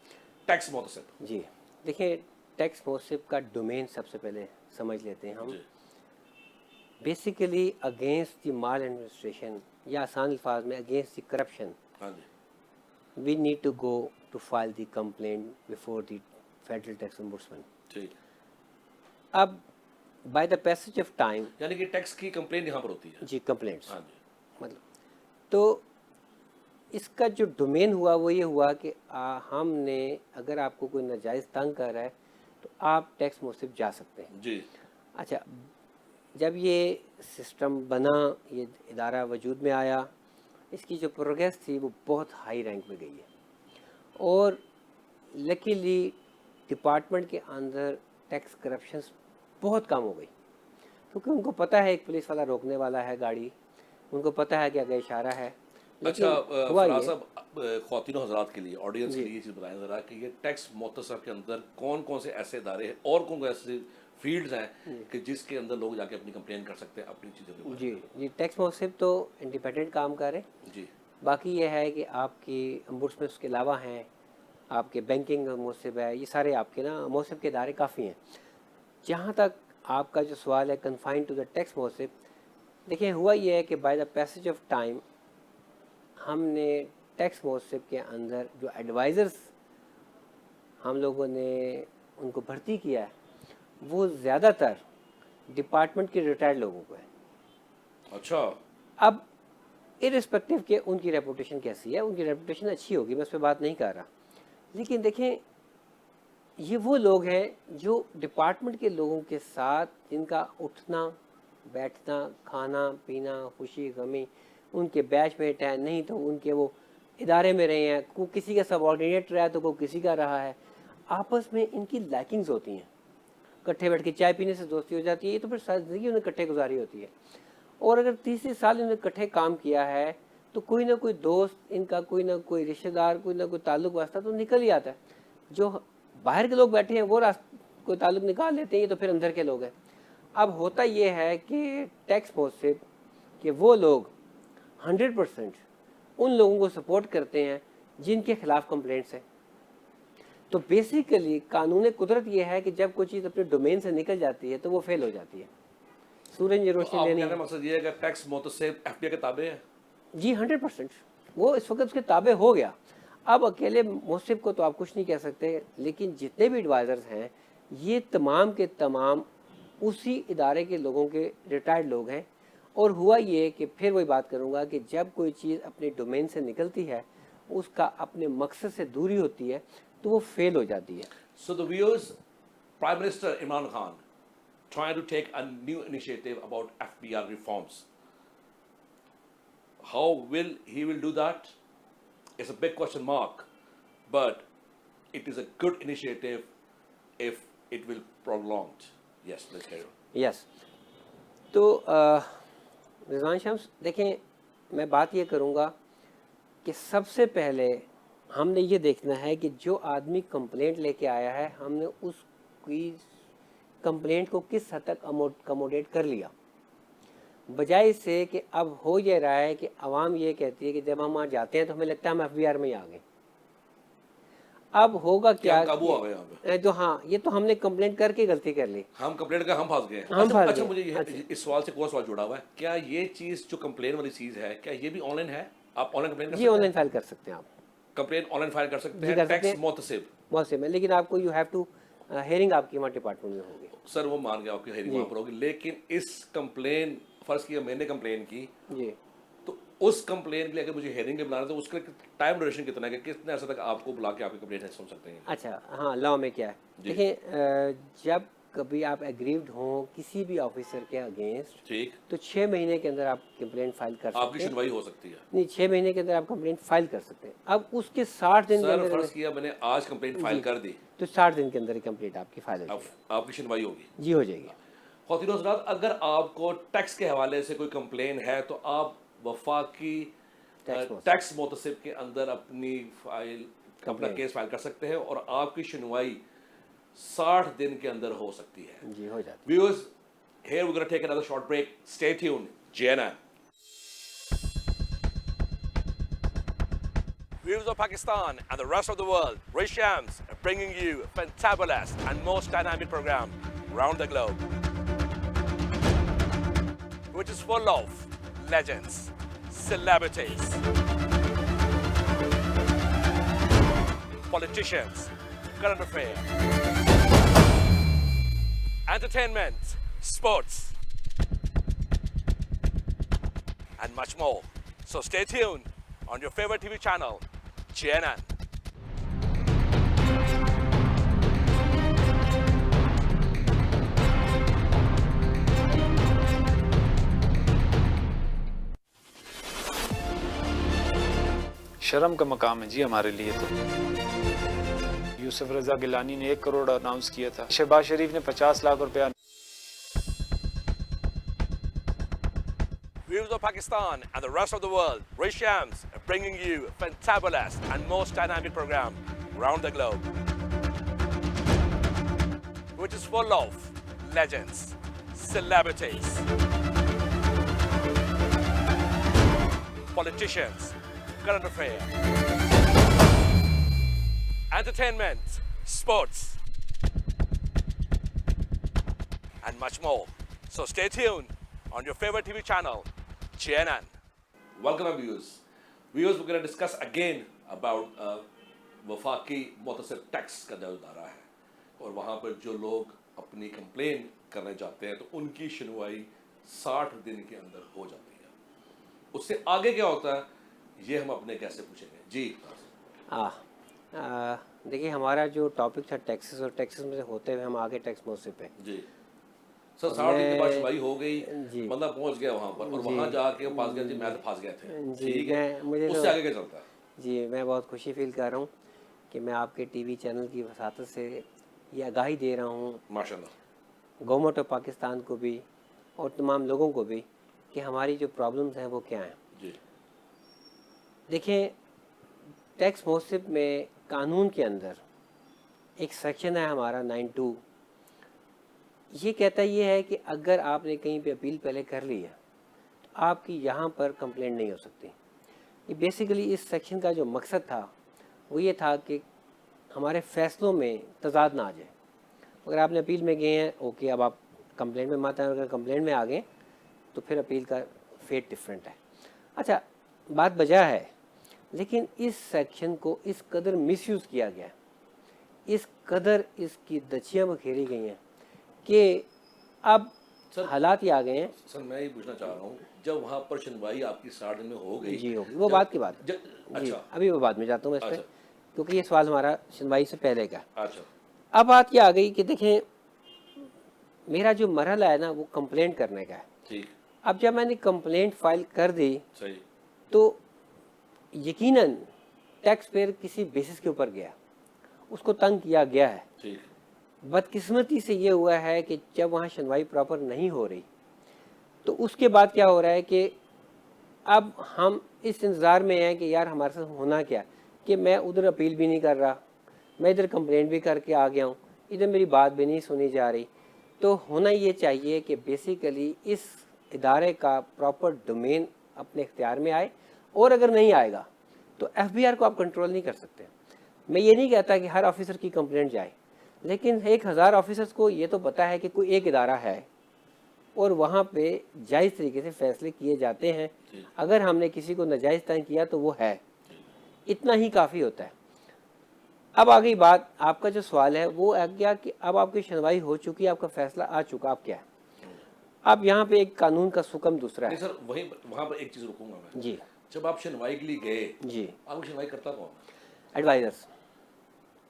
ٹیکس محتسب. جی دیکھیں ٹیکس محتسب کا ڈومین سب سے پہلے سمجھ لیتے ہیں ہم. جی basically against the maladministration, یا آسان الفاظ میں اگینسٹ دی کرپشن، ہاں جی we need to go to file the complaint before the federal tax ombudsman. ٹھیک. اب by the passage of time, یعنی کہ ٹیکس کی کمپلین یہاں پر ہوتی ہے. جی کمپلینٹس، ہاں جی مطلب تو اس کا جو ڈومین ہوا وہ یہ ہوا کہ ہم نے اگر آپ کو کوئی ناجائز تنگ کر رہا ہے تو آپ ٹیکس محتسب جا سکتے ہیں. جی. اچھا جب یہ سسٹم بنا، یہ ادارہ وجود میں آیا، اس کی جو پروگریس تھی وہ بہت ہائی رینک میں گئی ہے. اور لکیلی ڈپارٹمنٹ کے اندر ٹیکس کرپشنس بہت کم ہو گئی، کیونکہ ان کو پتہ ہے ایک پولیس والا روکنے والا ہے گاڑی، ان کو پتہ ہے کہ آگے اشارہ ہے. اچھا ہوا فراز یہ صاحب، خواتین و حضرات کے لیے، آڈینس کے جی. لیے یہ چیز بتائیں ذرا کہ یہ ٹیکس محتسب کے اندر کون کون سے ایسے ادارے ہیں اور کون کون ایسے फील्ड्स हैं कि जिसके अंदर लोग जाके अपनी कंप्लेन कर सकते हैं अपनी चीज़ों के जी जी, टैक्स मोहसिब तो इंडिपेंडेंट काम करे। जी बाकी ये है कि आपकी अम्बुड्समैन उसके अलावा हैं, आपके बैंकिंग मोहसिब है, ये सारे आपके ना मोहसिब के इदारे काफ़ी हैं। जहाँ तक आपका जो सवाल है कन्फाइन टू द टैक्स मोहसिब, देखिए हुआ ये है कि by the passage of time हमने टैक्स मोहसिब के अंदर जो एडवाइज़र्स हम लोगों ने उनको भर्ती किया है वो ज़्यादातर डिपार्टमेंट के रिटायर्ड लोगों को है। अच्छा अब इरिस्पेक्टिव के उनकी रेपुटेशन कैसी है, उनकी रेपुटेशन अच्छी होगी, मैं उस पर बात नहीं कर रहा, लेकिन देखें ये वो लोग हैं जो डिपार्टमेंट के लोगों के साथ जिनका उठना बैठना खाना पीना खुशी गमी उनके बैचमेट है, नहीं तो उनके वो इदारे में रहे हैं, कोई किसी का सबऑर्डिनेट रहा है तो कोई किसी का रहा है, आपस में इनकी लाइकिंग्स होती हैं, इकट्ठे बैठ के चाय पीने से दोस्ती हो जाती है, ये तो फिर सारी ज़िंदगी उन्हें इकट्ठे गुजारी होती है। और अगर 30 साल इन्होंने इकट्ठे काम किया है तो कोई ना कोई दोस्त इनका, कोई ना कोई रिश्तेदार, कोई ना कोई ताल्लुक वास्ता तो निकल ही आता है। जो बाहर के लोग बैठे हैं वो कोई ताल्लुक निकाल लेते हैं, ये तो फिर अंदर के लोग हैं। अब होता ये है कि टैक्स मोहसिब कि वो लोग 100% उन लोगों को सपोर्ट करते हैं जिनके खिलाफ कंप्लेंट्स हैं। तो बेसिकली कानून कुदरत ये है कि जब कोई चीज़ अपने डोमेन से निकल जाती है तो वो फेल हो जाती है। सूरज ये रोशनी लेनी है। मकसद ये है कि टैक्स मोहतसिब एफटीआई के ताबे है। जी 100% वो इस वक्त उसके ताबे हो गया। अब अकेले मोहसिब को तो आप कुछ नहीं कह सकते, लेकिन जितने भी एडवाइज़र्स हैं ये तमाम के तमाम उसी इदारे के लोगों के रिटायर्ड लोग हैं। और हुआ ये कि फिर वही बात करूँगा कि जब कोई चीज़ अपने डोमेन से निकलती है उसका अपने मकसद से दूरी होती है तो वो फेल हो जाती है। So the viewers, Prime Minister Imran Khan trying to take a new initiative about FBR reforms. How will he do that? It's a big question mark, but it is a good initiative if it will prolonged. Yes, let's carry on. Yes तो रिजवान शम्स देखें, मैं बात ये करूँगा कि सबसे पहले हमने ये देखना है कि जो आदमी कंप्लेंट लेके आया है हमने उसकी कंप्लेंट को किस हद तक अकोमोडेट कर लिया, बजाय इससे कि अब हो ये रहा है कि आवाम ये कहती है कि जब हम वहाँ जाते हैं तो हमें लगता है हम एफबीआर में ही आ गए। अब होगा क्या काबू आ गए यहाँ पे? जो हाँ ये तो हमने कंप्लेंट करके गलती कर ली, हम कंप्लेंट का हम फंस गए। हम फंस अच्छा गए। मुझे इस सवाल से कोई सवाल जुड़ा हुआ है, क्या ये चीज़ जो कंप्लेन वाली चीज़ है क्या ये भी ऑनलाइन है? आप ऑनलाइन कंप्लेन कर जी सकते ऑनलाइन फाइल कर सकते हैं आप, कंप्लेन ऑनलाइन फाइल कर सकते जी, हैं कर सकते टैक्स हैं। मोहतसिब। बहुत से में, लेकिन आपको यू हैव टू हेयरिंग आपकी वहाँ डिपार्टमेंट में होगी। सर वो मान गया आपकी हेयरिंग वहाँ पर होगी, लेकिन इस कंप्लेन फर्ज किया मैंने कंप्लेन की जी तो उस कंप्लेन के लिए अगर मुझे हेयरिंग के बुलाना तो उसका टाइम ड्यूरेशन कितना है, कितने अर्से तक आपको बुला के आपकी कंप्लेन सुन सकते हैं? अच्छा हाँ, लॉ में क्या है जी। देखिए, जब कभी आप एग्रीव्ड हों किसी भी ऑफिसर के अगेंस्ट ठीक, तो 6 महीने के अंदर आप कंप्लेंट फाइल कर आपकी सकते हैं। सुनवाई हो सकती है। नहीं, 6 महीने के अंदर आप कंप्लेंट फाइल कर सकते हैं। अब उसके 60 दिन के सर अंदर फर्ज किया मैंने आज कंप्लेन फाइल कर दी, तो 60 दिन के अंदर कंप्लीट आपकी फाइल हो अब जाएगी। आपकी सुनवाई होगी। जी हो जाएगी। ख़वातीन और हज़रात, अगर आपको टैक्स के हवाले से कोई कंप्लेन है तो आप वफाकी टैक्स मोहतसिब के अंदर अपनी फाइल अपना केस फाइल कर सकते हैं और आपकी सुनवाई 60 दिन के अंदर हो सकती है। जी हो जाती Viewers, here we're going to take another short break. Stay tuned. JNN. Viewers of Pakistan and the rest of the world, Ray Shams are bringing you a fantabulous and most dynamic program around the globe, which is full of legends, celebrities, politicians, current affairs, entertainment, sports, and much more. So stay tuned on your favorite TV channel, JNN. शर्म का मकाम है जी हमारे लिए। तो यूसुफ रजा गिलानी ने 1 crore announce किया था, शहबाज शरीफ ने 50 लाख रुपया। Viewers of Pakistan and the rest of the world, Ray Shams are bringing you a fantabulous and most dynamic program around the globe, which is full of legends, celebrities, politicians, current affairs, entertainment, sports, and much more. So stay tuned on your favorite TV channel, JNN. Welcome viewers. Viewers, we're going to discuss again about वफाकी मुतसिब tax का दौर है और वहाँ पर जो लोग अपनी कंप्लेन करने जाते हैं तो उनकी सुनवाई 60 दिन के अंदर हो जाती है. उससे आगे क्या होता है ये हम अपने कैसे पूछेंगे जी. देखिए हमारा जो टॉपिक था टैक्सेस और टैक्सेस में से होते हुए हम आगे टैक्स मौसम पे जी. सर 60 दिन के बाद सुनवाई हो गई, जी. बंदा पहुंच गया वहाँ पर और वहाँ जाके पास गया जी मैं तो फंस गए थे. जी, ठीक है, मुझे उससे आगे क्या चलता है? जी मैं बहुत खुशी फील कर रहा हूँ कि मैं आपके टीवी चैनल की वसातत से ये आगाही दे रहा हूँ माशाल्लाह गवर्नमेंट ऑफ पाकिस्तान को भी और तमाम लोगों को भी कि हमारी जो प्रॉब्लम्स हैं वो क्या हैं. जी. देखें टैक्स मौसिब में कानून के अंदर एक सेक्शन है हमारा 92. ये कहता ये है कि अगर आपने कहीं पे अपील पहले कर ली है तो आपकी यहाँ पर कंप्लेंट नहीं हो सकती. ये बेसिकली इस सेक्शन का जो मकसद था वो ये था कि हमारे फैसलों में तजाद ना आ जाए. अगर आपने अपील में गए हैं ओके, अब आप कंप्लेंट में मत आए, अगर कंप्लेंट में आ गए तो फिर अपील का फेट डिफरेंट है. अच्छा बात बजा है, लेकिन इस सेक्शन को इस कदर मिसयूज़ किया गया, इस कदर इसकी दचियाँ बखेरी गई हैं कि अब हालात ही आ गए हैं. सर मैं ये पूछना चाह रहा हूँ जब वहाँ पर सुनवाई आपकी 60 दिन में हो गई जी होगी, वो बात की बात है. जी अच्छा अभी वो बात में जाता हूँ मैं इस पर, क्योंकि ये सवाल हमारा सुनवाई से पहले का. अच्छा अब बात ये आ गई कि देखें मेरा जो मरहला है ना वो कंप्लेंट करने का है. ठीक. अब जब मैंने कंप्लेंट फाइल कर दी सही. तो यकीनन टैक्स पेयर किसी बेसिस के ऊपर गया, उसको तंग किया गया है. ठीक. बदकिस्मती से ये हुआ है कि जब वहाँ सुनवाई प्रॉपर नहीं हो रही तो उसके बाद क्या हो रहा है कि अब हम इस इंतज़ार में हैं कि यार हमारे साथ होना क्या कि मैं उधर अपील भी नहीं कर रहा, मैं इधर कंप्लेंट भी करके आ गया हूँ, इधर मेरी बात भी नहीं सुनी जा रही. तो होना ये चाहिए कि बेसिकली इस इदारे का प्रॉपर डोमेन अपने इख्तियार में आए, और अगर नहीं आएगा तो FBR को आप कंट्रोल नहीं कर सकते. मैं ये नहीं कहता कि हर ऑफिसर की कंप्लेंट जाए, लेकिन 1000 ऑफिसर्स को ये तो पता है कि कोई एक इदारा है और वहाँ पे जायज़ तरीके से फैसले किए जाते हैं. अगर हमने किसी को नाजायज़ तंग किया तो वो है, इतना ही काफ़ी होता है. अब आ गई बात, आपका जो सवाल है वो आ गया कि अब आपकी सुनवाई हो चुकी है, आपका फैसला आ चुका, आप क्या है. अब यहाँ पे एक कानून का सुकम दूसरा नहीं है. सर वहाँ पर एक चीज़ रुकूंगा मैं. जी जब आप सुनवाई के लिए गए जी. आपकी सुनवाई करता कौन? एडवाइज़र्स.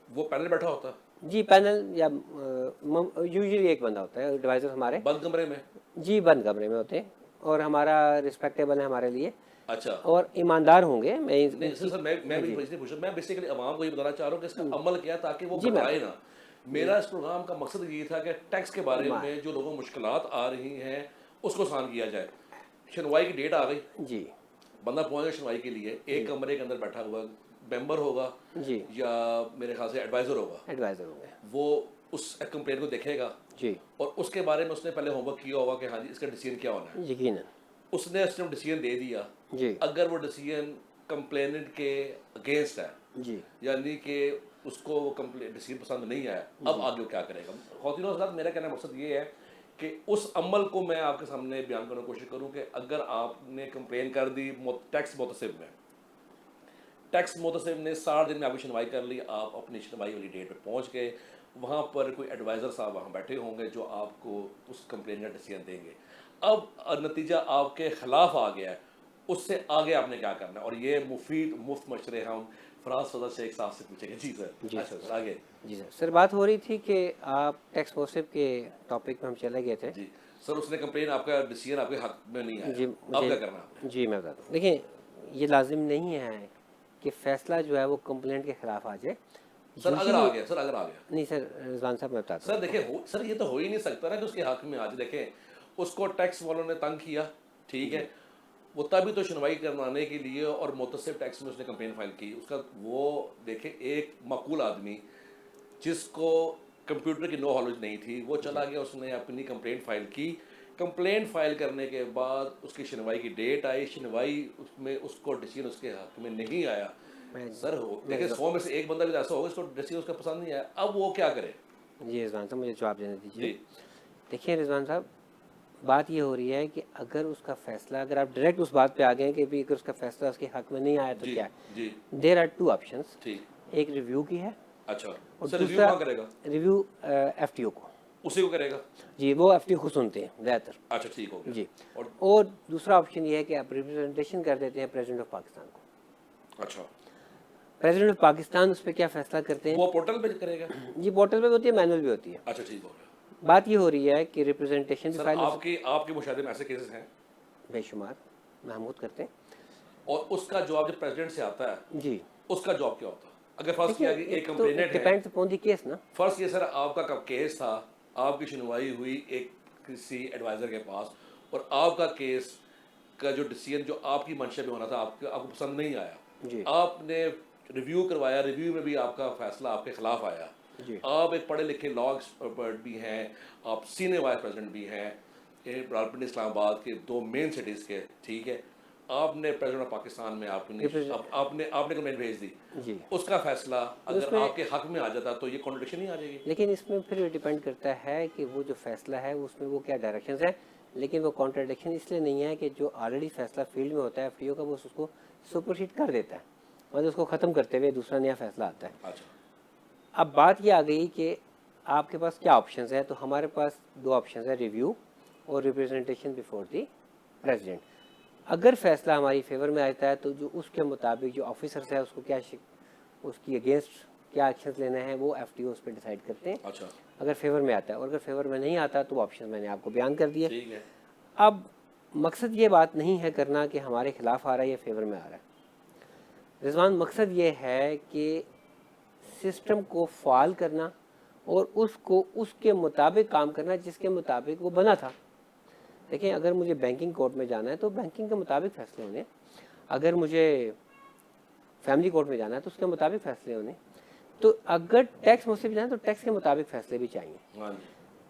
वो पैनल बैठा होता जी पैनल या यूजुअली एक बंदा होता है एडवाइज़र हमारे. बंद कमरे में? जी बंद कमरे में होते हैं और हमारा रिस्पेक्टेबल है हमारे लिए अच्छा. और ईमानदार होंगे. नहीं सर मैं भी इसलिए पूछ रहा हूँ, मैं बेसिकली आवाम को ये बताना चाह रहा हूँ कि इसका अमल क्या ताकि वो जी, मैं- बताए ना. मेरा इस प्रोग्राम का मकसद ये था कि टैक्स के बारे में जो लोगों को मुश्किलात आ रही हैं उसको आसान किया जाए. सुनवाई की डेट आ गई, जी बंदा पहुंच गया सुनवाई के लिए, एक कमरे के अंदर बैठा हुआ मेंबर होगा जी या मेरे ख्याल से एडवाइजर होगा, एडवाइज़र होंगे. वो उस कंप्लेंट को देखेगा जी और उसके बारे में उसने पहले होमवर्क किया होगा कि हाँ जी इसका डिसीजन क्या होना है. यकीनन. उसने डिसीजन दे दिया. जी अगर वो डिसीजन कंप्लेनेंट के अगेंस्ट है जी यानी कि उसको वो कंप्लेंट डिसीजन पसंद नहीं आया, अब आगे वो क्या करेगा. ख़वातीन और हज़रात, मेरा कहने का मकसद ये है कि उस अमल को मैं आपके सामने बयान करने की कोशिश करूं कि अगर आपने कंप्लेन कर दी टैक्स मुतसिब में, टैक्स मुतसिब ने 60 दिन में आपकी सुनवाई कर ली, आप अपनी सुनवाई वाली डेट पे पहुंच गए, वहाँ पर कोई एडवाइज़र साहब वहाँ बैठे होंगे जो आपको उस कंप्लेन का डिसीजन देंगे. अब नतीजा आपके ख़िलाफ़ आ गया है, उससे आगे आपने क्या करना है. और ये मुफ्त मशवरे हम फराज सदर शेख साहब से पूछेंगे. जी सर. जी अच्छा सर आगे. जी सर बात हो रही थी कि आप टैक्स मौसिब के टॉपिक में हम चले गए थे. जी सर, उसने कंप्लेन आपका डिसीजन आपके हक में नहीं आया, जी अब क्या करना है? जी मैं बताता हूँ. देखिए ये लाजिम नहीं है कि फ़ैसला जो है वो कंप्लेंट के ख़िलाफ़ आ जाए. सर अगर आ गया, सर अगर आ गया, नहीं सर रिजवान साहब मैं बताता सर देखिए सर ये तो हो ही नहीं सकता ना कि उसके हक में आज देखें उसको टैक्स वालों ने तंग किया, ठीक है, वो तभी तो सुनवाई करवाने के लिए और मुतसिब टैक्स में उसने कंप्लेन फाइल की. उसका वो देखें एक माकूल आदमी जिसको कंप्यूटर की नो नॉलेज नहीं थी, वो चला गया, उसने अपनी कंप्लेंट फाइल की। कंप्लेंट फाइल करने के बाद उसकी सुनवाई की डेट आई, सुनवाई उसमें उसको डिसीजन उसके हक में नहीं आया। सर देखिए 100 में से एक बंदा भी ऐसा होगा इसको डिसीजन उसका पसंद नहीं आया, अब वो क्या करे? जी रिजवान साहब, मुझे जवाब देने दीजिए। जी देखिए रिजवान साहब, बात ये हो रही है कि अगर उसका फैसला, अगर आप डायरेक्ट उस बात पे आ गए हैं कि भी अगर उसका फैसला उसके हक में नहीं आया तो जी क्या है, जी देयर आर टू ऑप्शंस। ठीक, एक रिव्यू की है अच्छा। और सर रिव्यू दूसरा कहाँ करेगा? रिव्यू एफटीओ को। उसी को करेगा? जी, वो एफटीओ खुद सुनते हैं ज़्यादातर। अच्छा ठीक हो गया। जी, और और दूसरा ऑप्शन ये है कि आप रिप्रेजेंटेशन कर देते हैं प्रेसिडेंट ऑफ पाकिस्तान को। अच्छा, प्रेसिडेंट ऑफ पाकिस्तान उस पर क्या फैसला करते हैं? वो पोर्टल पे करेगा? जी, पोर्टल पे भी होती है, मैनुअल भी होती है। अच्छा ठीक हो गया। बात ये हो रही है कि रिप्रेजेंटेशन भी सर फाइल आपके मुशाहिदे में ऐसे केसेस हैं बेशुमार महमूद करते हैं। और उसका जवाब जब प्रेसिडेंट से आता है, जी, उसका जवाब क्या होता है? अगर फर्स्ट किया कि एक कंप्लेनेंट है, डिपेंड्स अपॉन द केस ना। फर्स्ट ये सर आपका कब केस था, आपकी सुनवाई हुई एक किसी एडवाइज़र के पास, और आपका केस का जो डिसीजन जो आपकी मंशा में होना था आपको पसंद नहीं आया, जी आपने रिव्यू करवाया, रिव्यू में भी आपका फैसला आपके खिलाफ आया, जी आप एक पढ़े लिखे लॉ एक्सपर्ट भी हैं, आप सीनियर वाइस प्रेसिडेंट भी हैं रावलपिंडी इस्लामाबाद के 2 मेन सिटीज़ के, ठीक है, आपने प्रेसिडेंट ऑफ पाकिस्तान में आपने कमेंट भेज दी, जी। उसका फैसला अगर उसमें- आपके हक में आ जाता तो ये कॉन्ट्रडिक्शन नहीं आ जाएगी? लेकिन इसमें फिर डिपेंड करता है कि वो जो फैसला है उसमें वो क्या डायरेक्शंस हैं, लेकिन वो कॉन्ट्रडिक्शन इसलिए नहीं है कि जो ऑलरेडी फैसला फील्ड में होता है एफटीओ का, वो उसको सुपरसीड कर देता है, मतलब उसको ख़त्म करते हुए दूसरा नया फैसला आता है। अच्छा, अब बात ये आ गई कि आपके पास क्या ऑप्शंस हैं, तो हमारे पास 2 ऑप्शंस हैं, रिव्यू और रिप्रेजेंटेशन बिफोर दी प्रेसिडेंट। अगर फैसला हमारी फेवर में आता है तो जो उसके मुताबिक जो ऑफिसर्स है उसको क्या उसकी अगेंस्ट क्या एक्शंस लेना है वो एफटीओ उस पर डिसाइड करते हैं, अच्छा अगर फेवर में आता है। और अगर फेवर में नहीं आता तो ऑप्शन मैंने आपको बयान कर दिए। ठीक है। अब मकसद ये बात नहीं है करना कि हमारे खिलाफ आ रहा है या फेवर में आ रहा है रिजवान, मकसद ये है कि सिस्टम को फाल करना और उसको उसके मुताबिक काम करना जिसके मुताबिक वो बना था। देखें, अगर मुझे बैंकिंग कोर्ट में जाना है तो बैंकिंग के मुताबिक फैसले होने, अगर मुझे फैमिली कोर्ट में जाना है तो उसके मुताबिक फैसले होने, तो अगर टैक्स मुझसे भी जाना है तो टैक्स के मुताबिक फैसले भी चाहिए। हाँ जी,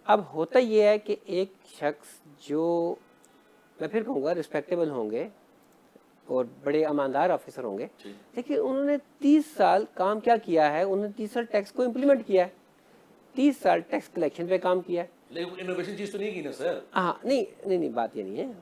अब होता ये है कि एक शख्स जो, मैं फिर कहूँगा, रिस्पेक्टेबल होंगे और बड़े ईमानदार ऑफिसर होंगे, ठीक। लेकिन उन्होंने 30 साल काम क्या किया है, उन्होंने 30 साल टैक्स को इम्प्लीमेंट किया है, 30 साल टैक्स कलेक्शन पे काम किया है। लेकिन इनोवेशन चीज़ तो नहीं की ना सर? हाँ, नहीं, बात ये नहीं है।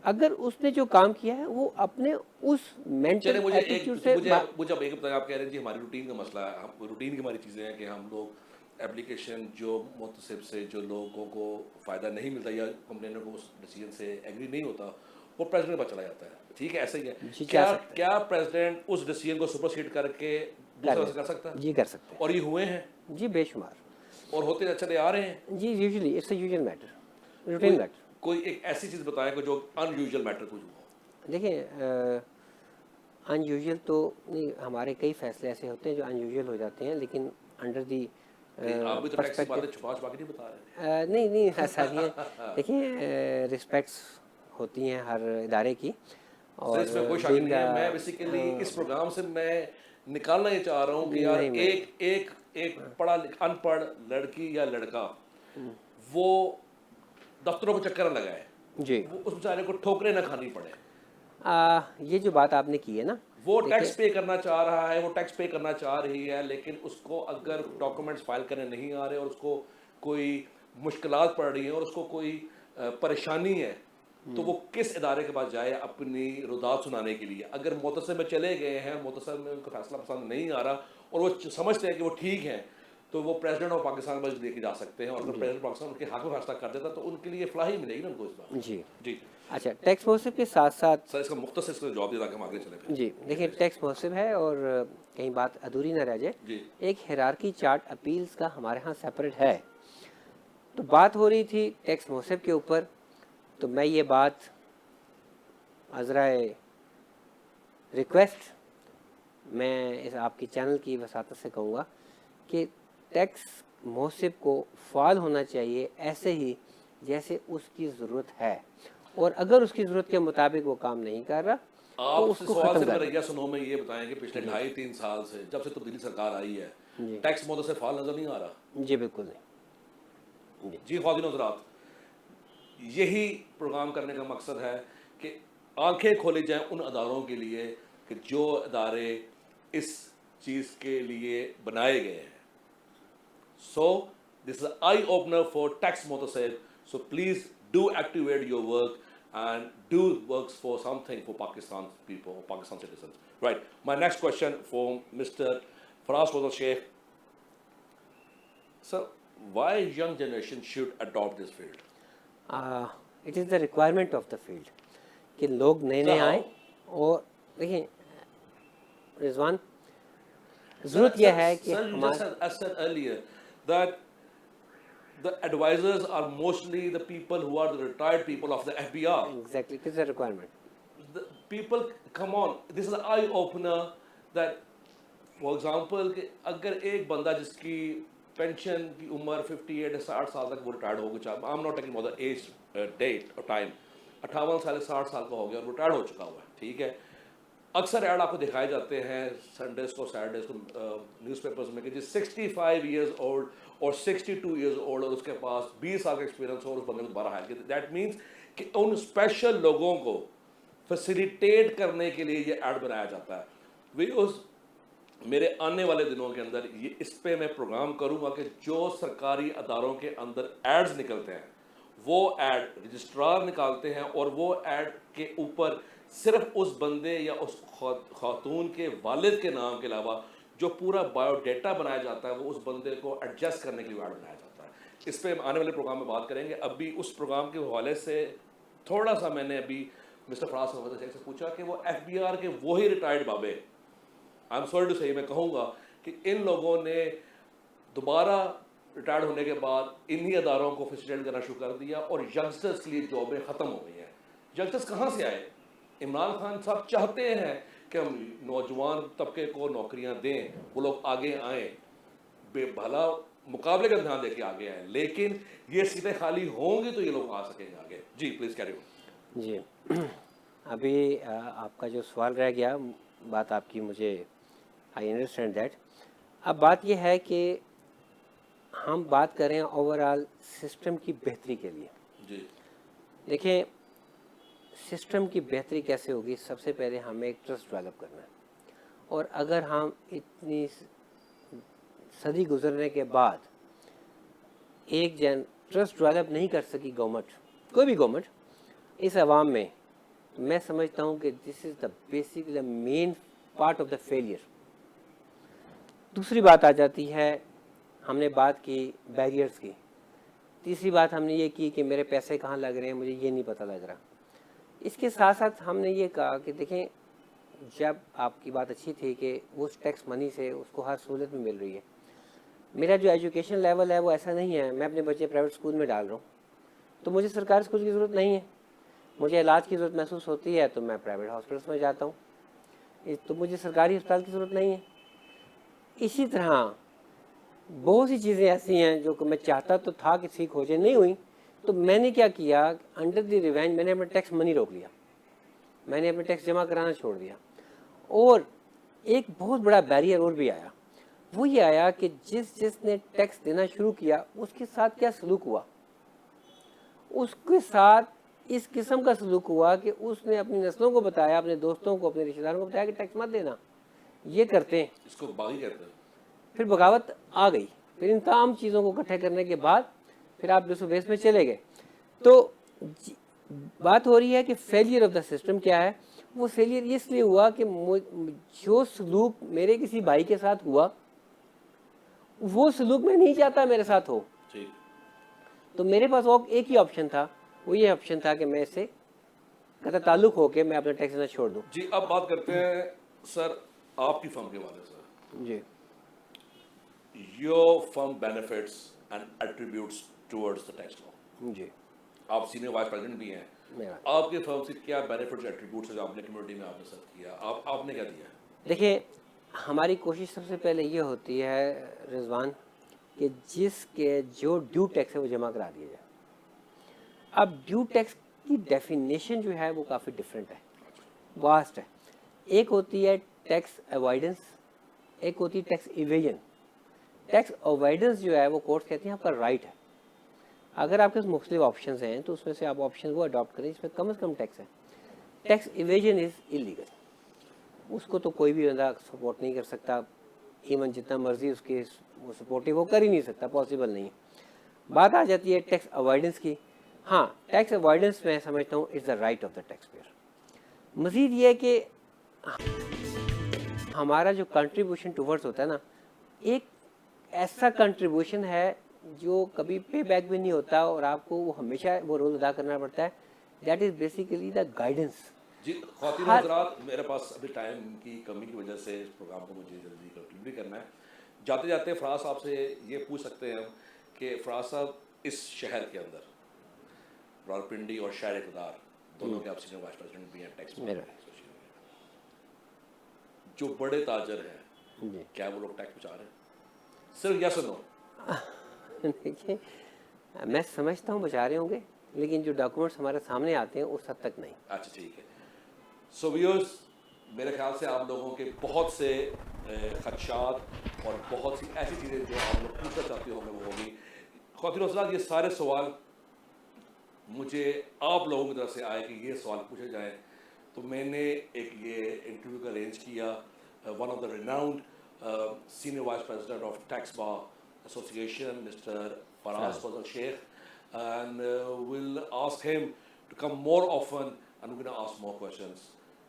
अगर उसने जो काम किया है वो अपने उस मेंटल चलिए मुझे एटीट्यूड से मुझे अब एक बताएं, आप कह रहे हैं जी हमारी रूटीन का मसला है, हम रूटीन की हमारी चीज़ें हैं कि हम लोग एप्लीकेशन जो मुतसिब से जो लोगों को फ़ायदा नहीं मिलता या कंप्लेनर को उस डिसीजन से एग्री नहीं होता वो प्रेसिडेंट पर चला जाता है, ठीक है, ऐसा ही है। जी, क्या प्रेसिडेंट उस डिसीजन को सुपरसीड करके दूसरा कर सकता है? जी कर सकते और ये हुए हैं हैं जी, बेशुमार और होते चले आ रहे हैं। जी। Usually it's a usual matter, routine matter. कोई एक ऐसी चीज़ बताएं कि जो अनयूजुअल मैटर कुछ हो। देखिए, अनयूजुअल तो नहीं, हमारे कई फैसले ऐसे होते हैं जो अनयूजुअल हो जाते हैं, लेकिन अंडर दी आप भी तो टैक्स की बातें छुपा के नहीं बता रहे। नहीं ऐसा नहीं है। देखिए, रिस्पेक्ट्स होती हैं हर इदारे की, और इसमें कोई शक नहीं है। मैं बेसिकली इस प्रोग्राम से मैं निकालना ये चाह रहा हूँ कि यार एक अनपढ़ लड़की या लड़का वो दफ्तरों को चक्कर लगाए जी, वो उस बेचारे को ठोकरें ना खानी पड़े, ये जो बात आपने की है ना, वो टैक्स पे करना चाह रहा है, वो टैक्स पे करना चाह रही है, लेकिन उसको अगर डॉक्यूमेंट्स फाइल करने नहीं आ रहे और उसको कोई मुश्किलात पड़ रही हैं और उसको कोई परेशानी है, तो वो किस इदारे के पास जाए अपनी रुदात सुनाने के लिए? अगर मुतसिब में चले गए हैं, मुतसिब में उनको फैसला पसंद नहीं आ रहा और वो समझते हैं कि वो ठीक है, तो वो प्रेसिडेंट ऑफ पाकिस्तान बस लेके जा सकते हैं, और अगर प्रेसिडेंट पाकिस्तान उनके हक में फैसला कर देता तो उनके लिए फलाही मिलेगी ना उनको इस बार। जी। जी अच्छा, टैक्स मौसिब के साथ साथ सर इसका मुख्तसर इसका जवाब दिया ताकि हम आगे चले फिर। जी, देखिए, टैक्स मौसिब है और कहीं बात अधूरी ना रह जाए। जी एक हिरारकी चार्ट अपील्स का हमारे यहाँ सेपरेट है, तो बात हो रही थी टैक्स मौसिब के ऊपर, तो मैं ये बात अज़राए रिक्वेस्ट मैं इस आपकी चैनल की वसातत से कहूँगा कि टैक्स मौसिब को फ़ाल होना चाहिए ऐसे ही जैसे उसकी ज़रूरत है, और अगर उसकी ज़रूरत के मुताबिक वो काम नहीं कर रहा तो आप उसको सवाल ख़त्म से कर रैया सुनो में ये बताएं कि पिछले 2.5-3 साल से जब से तब्दीली सरकार आई है टैक्स मोहर से फाल नजर नहीं आ रहा। जी बिल्कुल नहीं। जी ख्वातीन हज़रात, यही प्रोग्राम करने का मकसद है कि आंखें खोली जाएं उन अदारों के लिए कि जो अदारे इस चीज़ के लिए बनाए गए हैं। So this is eye opener for tax मोहतसिब, so please do activate your work and do works for something for Pakistan people or Pakistan citizens. Right. My next question for Mr. Faraz Fazal Sheikh. Sir, why young generation should adopt this field? It is the requirement of the field कि लोग नए नए So how? आए। और देखिए रिजवान, ज़रूरत यह है कि Sir, you just हमारे said earlier that the advisors are mostly the people who are the retired people of the FBR. Exactly it is the requirement. The people, come on, this is an eye opener that, for example, कि अगर एक बंदा जिसकी pension की उम्र 58 या 60 साल तक वो रिटायर्ड हो गया, I am not talking about the age date और टाइम, 58 साल 60 साल का हो गया और रिटायर्ड हो चुका हुआ है, ठीक है। अक्सर ऐड आपको दिखाए जाते हैं संडेज को सैटरडेज को न्यूज़पेपर्स में कि जी 65 ईयर्स ओल्ड और 62 ईयर्स ओल्ड और उसके पास 20 साल का एक्सपीरियंस हो और उस बंदे को दोबारा हायर किया। दैट मीन्स कि उन स्पेशल लोगों को फैसिलिटेट करने के लिए ये ऐड बनाया जाता है। वी उस मेरे आने वाले दिनों के अंदर ये इस पे मैं प्रोग्राम करूँगा कि जो सरकारी अदारों के अंदर एड्स निकलते हैं वो एड रजिस्ट्रार निकालते हैं और वो एड के ऊपर सिर्फ उस बंदे या उस खातून के वालिद के नाम के अलावा जो पूरा बायोडेटा बनाया जाता है वो उस बंदे को एडजस्ट करने के लिए ऐड बनाया जाता है। इस पे आने वाले प्रोग्राम में बात करेंगे। अभी उस प्रोग्राम के हवाले से थोड़ा सा मैंने अभी मिस्टर फराज से पूछा कि वो FBR के वही रिटायर्ड बाबे, आई एम सॉरी टू से, मैं कहूँगा कि इन लोगों ने दोबारा रिटायर्ड होने के बाद इन्हीं अदारों को फैसिलिटेट करना शुरू कर दिया और यंगस्टर्स के लिए जॉबें ख़त्म हो गई हैं। यंगस्टर्स कहाँ से आए? इमरान खान साहब चाहते हैं कि हम नौजवान तबके को नौकरियां दें, वो लोग आगे आएँ, भला मुकाबले का ध्यान देके आगे आए, लेकिन ये सीटें खाली होंगी तो ये लोग आ सकेंगे आगे। जी प्लीज़ कैरी ऑन। जी अभी आपका जो सवाल रह गया, बात आपकी मुझे आई अंडरस्टैंड दैट। अब बात यह है कि हम बात करें ओवरऑल सिस्टम की बेहतरी के लिए। जी देखिए सिस्टम की बेहतरी कैसे होगी, सबसे पहले हमें एक ट्रस्ट डेवलप करना है। और अगर हम इतनी सदी गुजरने के बाद एक ट्रस्ट डेवलप नहीं कर सकी गवर्नमेंट, कोई भी गवर्नमेंट इस आवाम में, मैं समझता हूँ कि this is the basic the main part of the failure. दूसरी बात आ जाती है, हमने बात की बैरियर्स की। तीसरी बात हमने ये की कि मेरे पैसे कहाँ लग रहे हैं, मुझे ये नहीं पता लग रहा। इसके साथ साथ हमने ये कहा कि देखें, जब आपकी बात अच्छी थी कि उस टैक्स मनी से उसको हर सहूलत में मिल रही है। मेरा जो एजुकेशन लेवल है वो ऐसा नहीं है, मैं अपने बच्चे प्राइवेट स्कूल में डाल रहा हूँ तो मुझे सरकारी स्कूल की ज़रूरत नहीं है। मुझे इलाज की ज़रूरत महसूस होती है तो मैं प्राइवेट हॉस्पिटल्स में जाता हूँ, तो मुझे सरकारी अस्पताल की ज़रूरत नहीं है। इसी तरह बहुत सी चीज़ें ऐसी हैं जो कि मैं चाहता तो था कि ठीक हो जाए, नहीं हुई, तो मैंने क्या किया, अंडर द रिवेंज मैंने अपना टैक्स मनी रोक लिया, मैंने अपना टैक्स जमा कराना छोड़ दिया। और एक बहुत बड़ा बैरियर और भी आया, वो ये आया कि जिसने टैक्स देना शुरू किया उसके साथ क्या सलूक हुआ, उसके साथ इस किस्म का सलूक हुआ कि उसने अपनी नस्लों को बताया, अपने दोस्तों को, अपने रिश्तेदारों को बताया कि टैक्स मत देना, ये करते हैं। इसको बागी कहते हैं। फिर बगावत आ गई। फिर इन तमाम चीज़ों को इकट्ठे करने के बाद फिर आप डिसोबेस में चले गए। तो बात हो रही है कि फेलियर ऑफ द सिस्टम क्या है। वो फेलियर इसलिए हुआ कि जो सलूक मेरे किसी भाई के साथ हुआ वो सलूक मैं नहीं चाहता मेरे साथ हो। तो मेरे पास वो एक ही ऑप्शन था, वो ये ऑप्शन था कि मैं इससे कतई ताल्लुक होकर मैं अपना टैक्स देना छोड़ दूँ। जी अब बात करते हैं सर आपकी फर्म के बारे में। Sir ji, your firm benefits and attributes towards the tax law। जी, आप सीनियर वाइस प्रेसिडेंट भी हैं, मेरा आपके फर्म से क्या बेनिफिट्स एट्रीब्यूट्स है जो आपने कम्युनिटी में आपने सर्व किया, आपने क्या दिया? देखिए हमारी कोशिश सबसे पहले ये होती है रिजवान कि जिसके जो ड्यू टैक्स है वो जमा करा दिया जाए। अब ड्यू टैक्स की डेफिनेशन जो है वो काफ़ी डिफरेंट है, वास्ट है। एक होती है टैक्स अवॉइडेंस, एक होती है टैक्स इवेजन। टैक्स अवॉइडेंस जो है वो कोर्ट कहते हैं आपका राइट है। अगर आपके पास मुख्तलिफ ऑप्शन हैं तो उसमें से आप ऑप्शन वो अडॉप्ट करें जिसमें कम से कम टैक्स है। टैक्स इवेजन इज़ इलीगल, उसको तो कोई भी बंदा सपोर्ट नहीं कर सकता, इवन जितना मर्जी उसके वो सपोर्टिव वो कर ही नहीं सकता, पॉसिबल नहीं है। बात आ जाती है टैक्स अवॉइडेंस की। हाँ, टैक्स अवॉइडेंस मैं समझता हूँ is the right of the tax payer. मज़ीद ये है कि हमारा जो कंट्रीब्यूशन टूवर्ड्स होता है ना, एक ऐसा कंट्रीब्यूशन है जो कभी पे बैक भी नहीं होता और आपको वो हमेशा वो रोल अदा करना पड़ता है। That is basically the guidance. जी ख़वातीन और हज़रात, मेरे पास अभी टाइम की कमी की वजह से इस प्रोग्राम को मुझे जल्दी कंक्लूड भी करना है। जाते जाते फराज साहब से ये पूछ सकते हैं कि फराज साहब, इस शहर के अंदर रावलपिंडी और शहर इक़्तिदार दोनों के आप सीनियर वाइस प्रेसिडेंट भी हैं टैक्स एसोसिएशन, जो बड़े ताजर हैं, क्या वो लोग टैक्स बचा रहे हैं? सिर्फ यस और नो। देखिए, मैं समझता हूँ बचा रहे होंगे, लेकिन जो डॉक्यूमेंट्स हमारे सामने आते हैं उस हद तक नहीं। अच्छा, ठीक है। सो व्यूअर्स, मेरे ख्याल से आप लोगों के बहुत से खदशात और बहुत सी ऐसी चीज़ें जो आप लोग पूछना चाहते होंगे वो होगी। ख़वातीन और हज़रात, ये सारे सवाल मुझे आप लोगों की तरफ से आए कि ये सवाल पूछे जाएँ, तो मैंने एक ये इंटरव्यू का अरेंज किया one of the renowned senior vice president of tax bar association, mister Faraz Fazal Sheikh, and we'll ask him to come more often and we're going to ask more questions.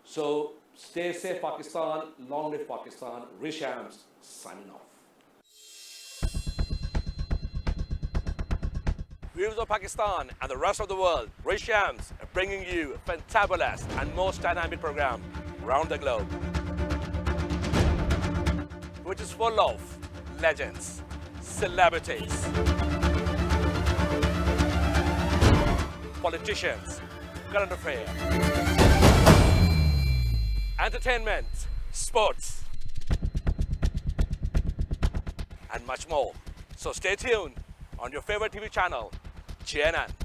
So stay safe Pakistan, long live Pakistan. Rish Shams signing off. Viewers of Pakistan and the rest of the world, Rish Shams bringing you a fantabulous and most dynamic program around the globe, which is full of legends, celebrities, politicians, current affairs, entertainment, sports, and much more. So stay tuned on your favorite TV channel, JNN.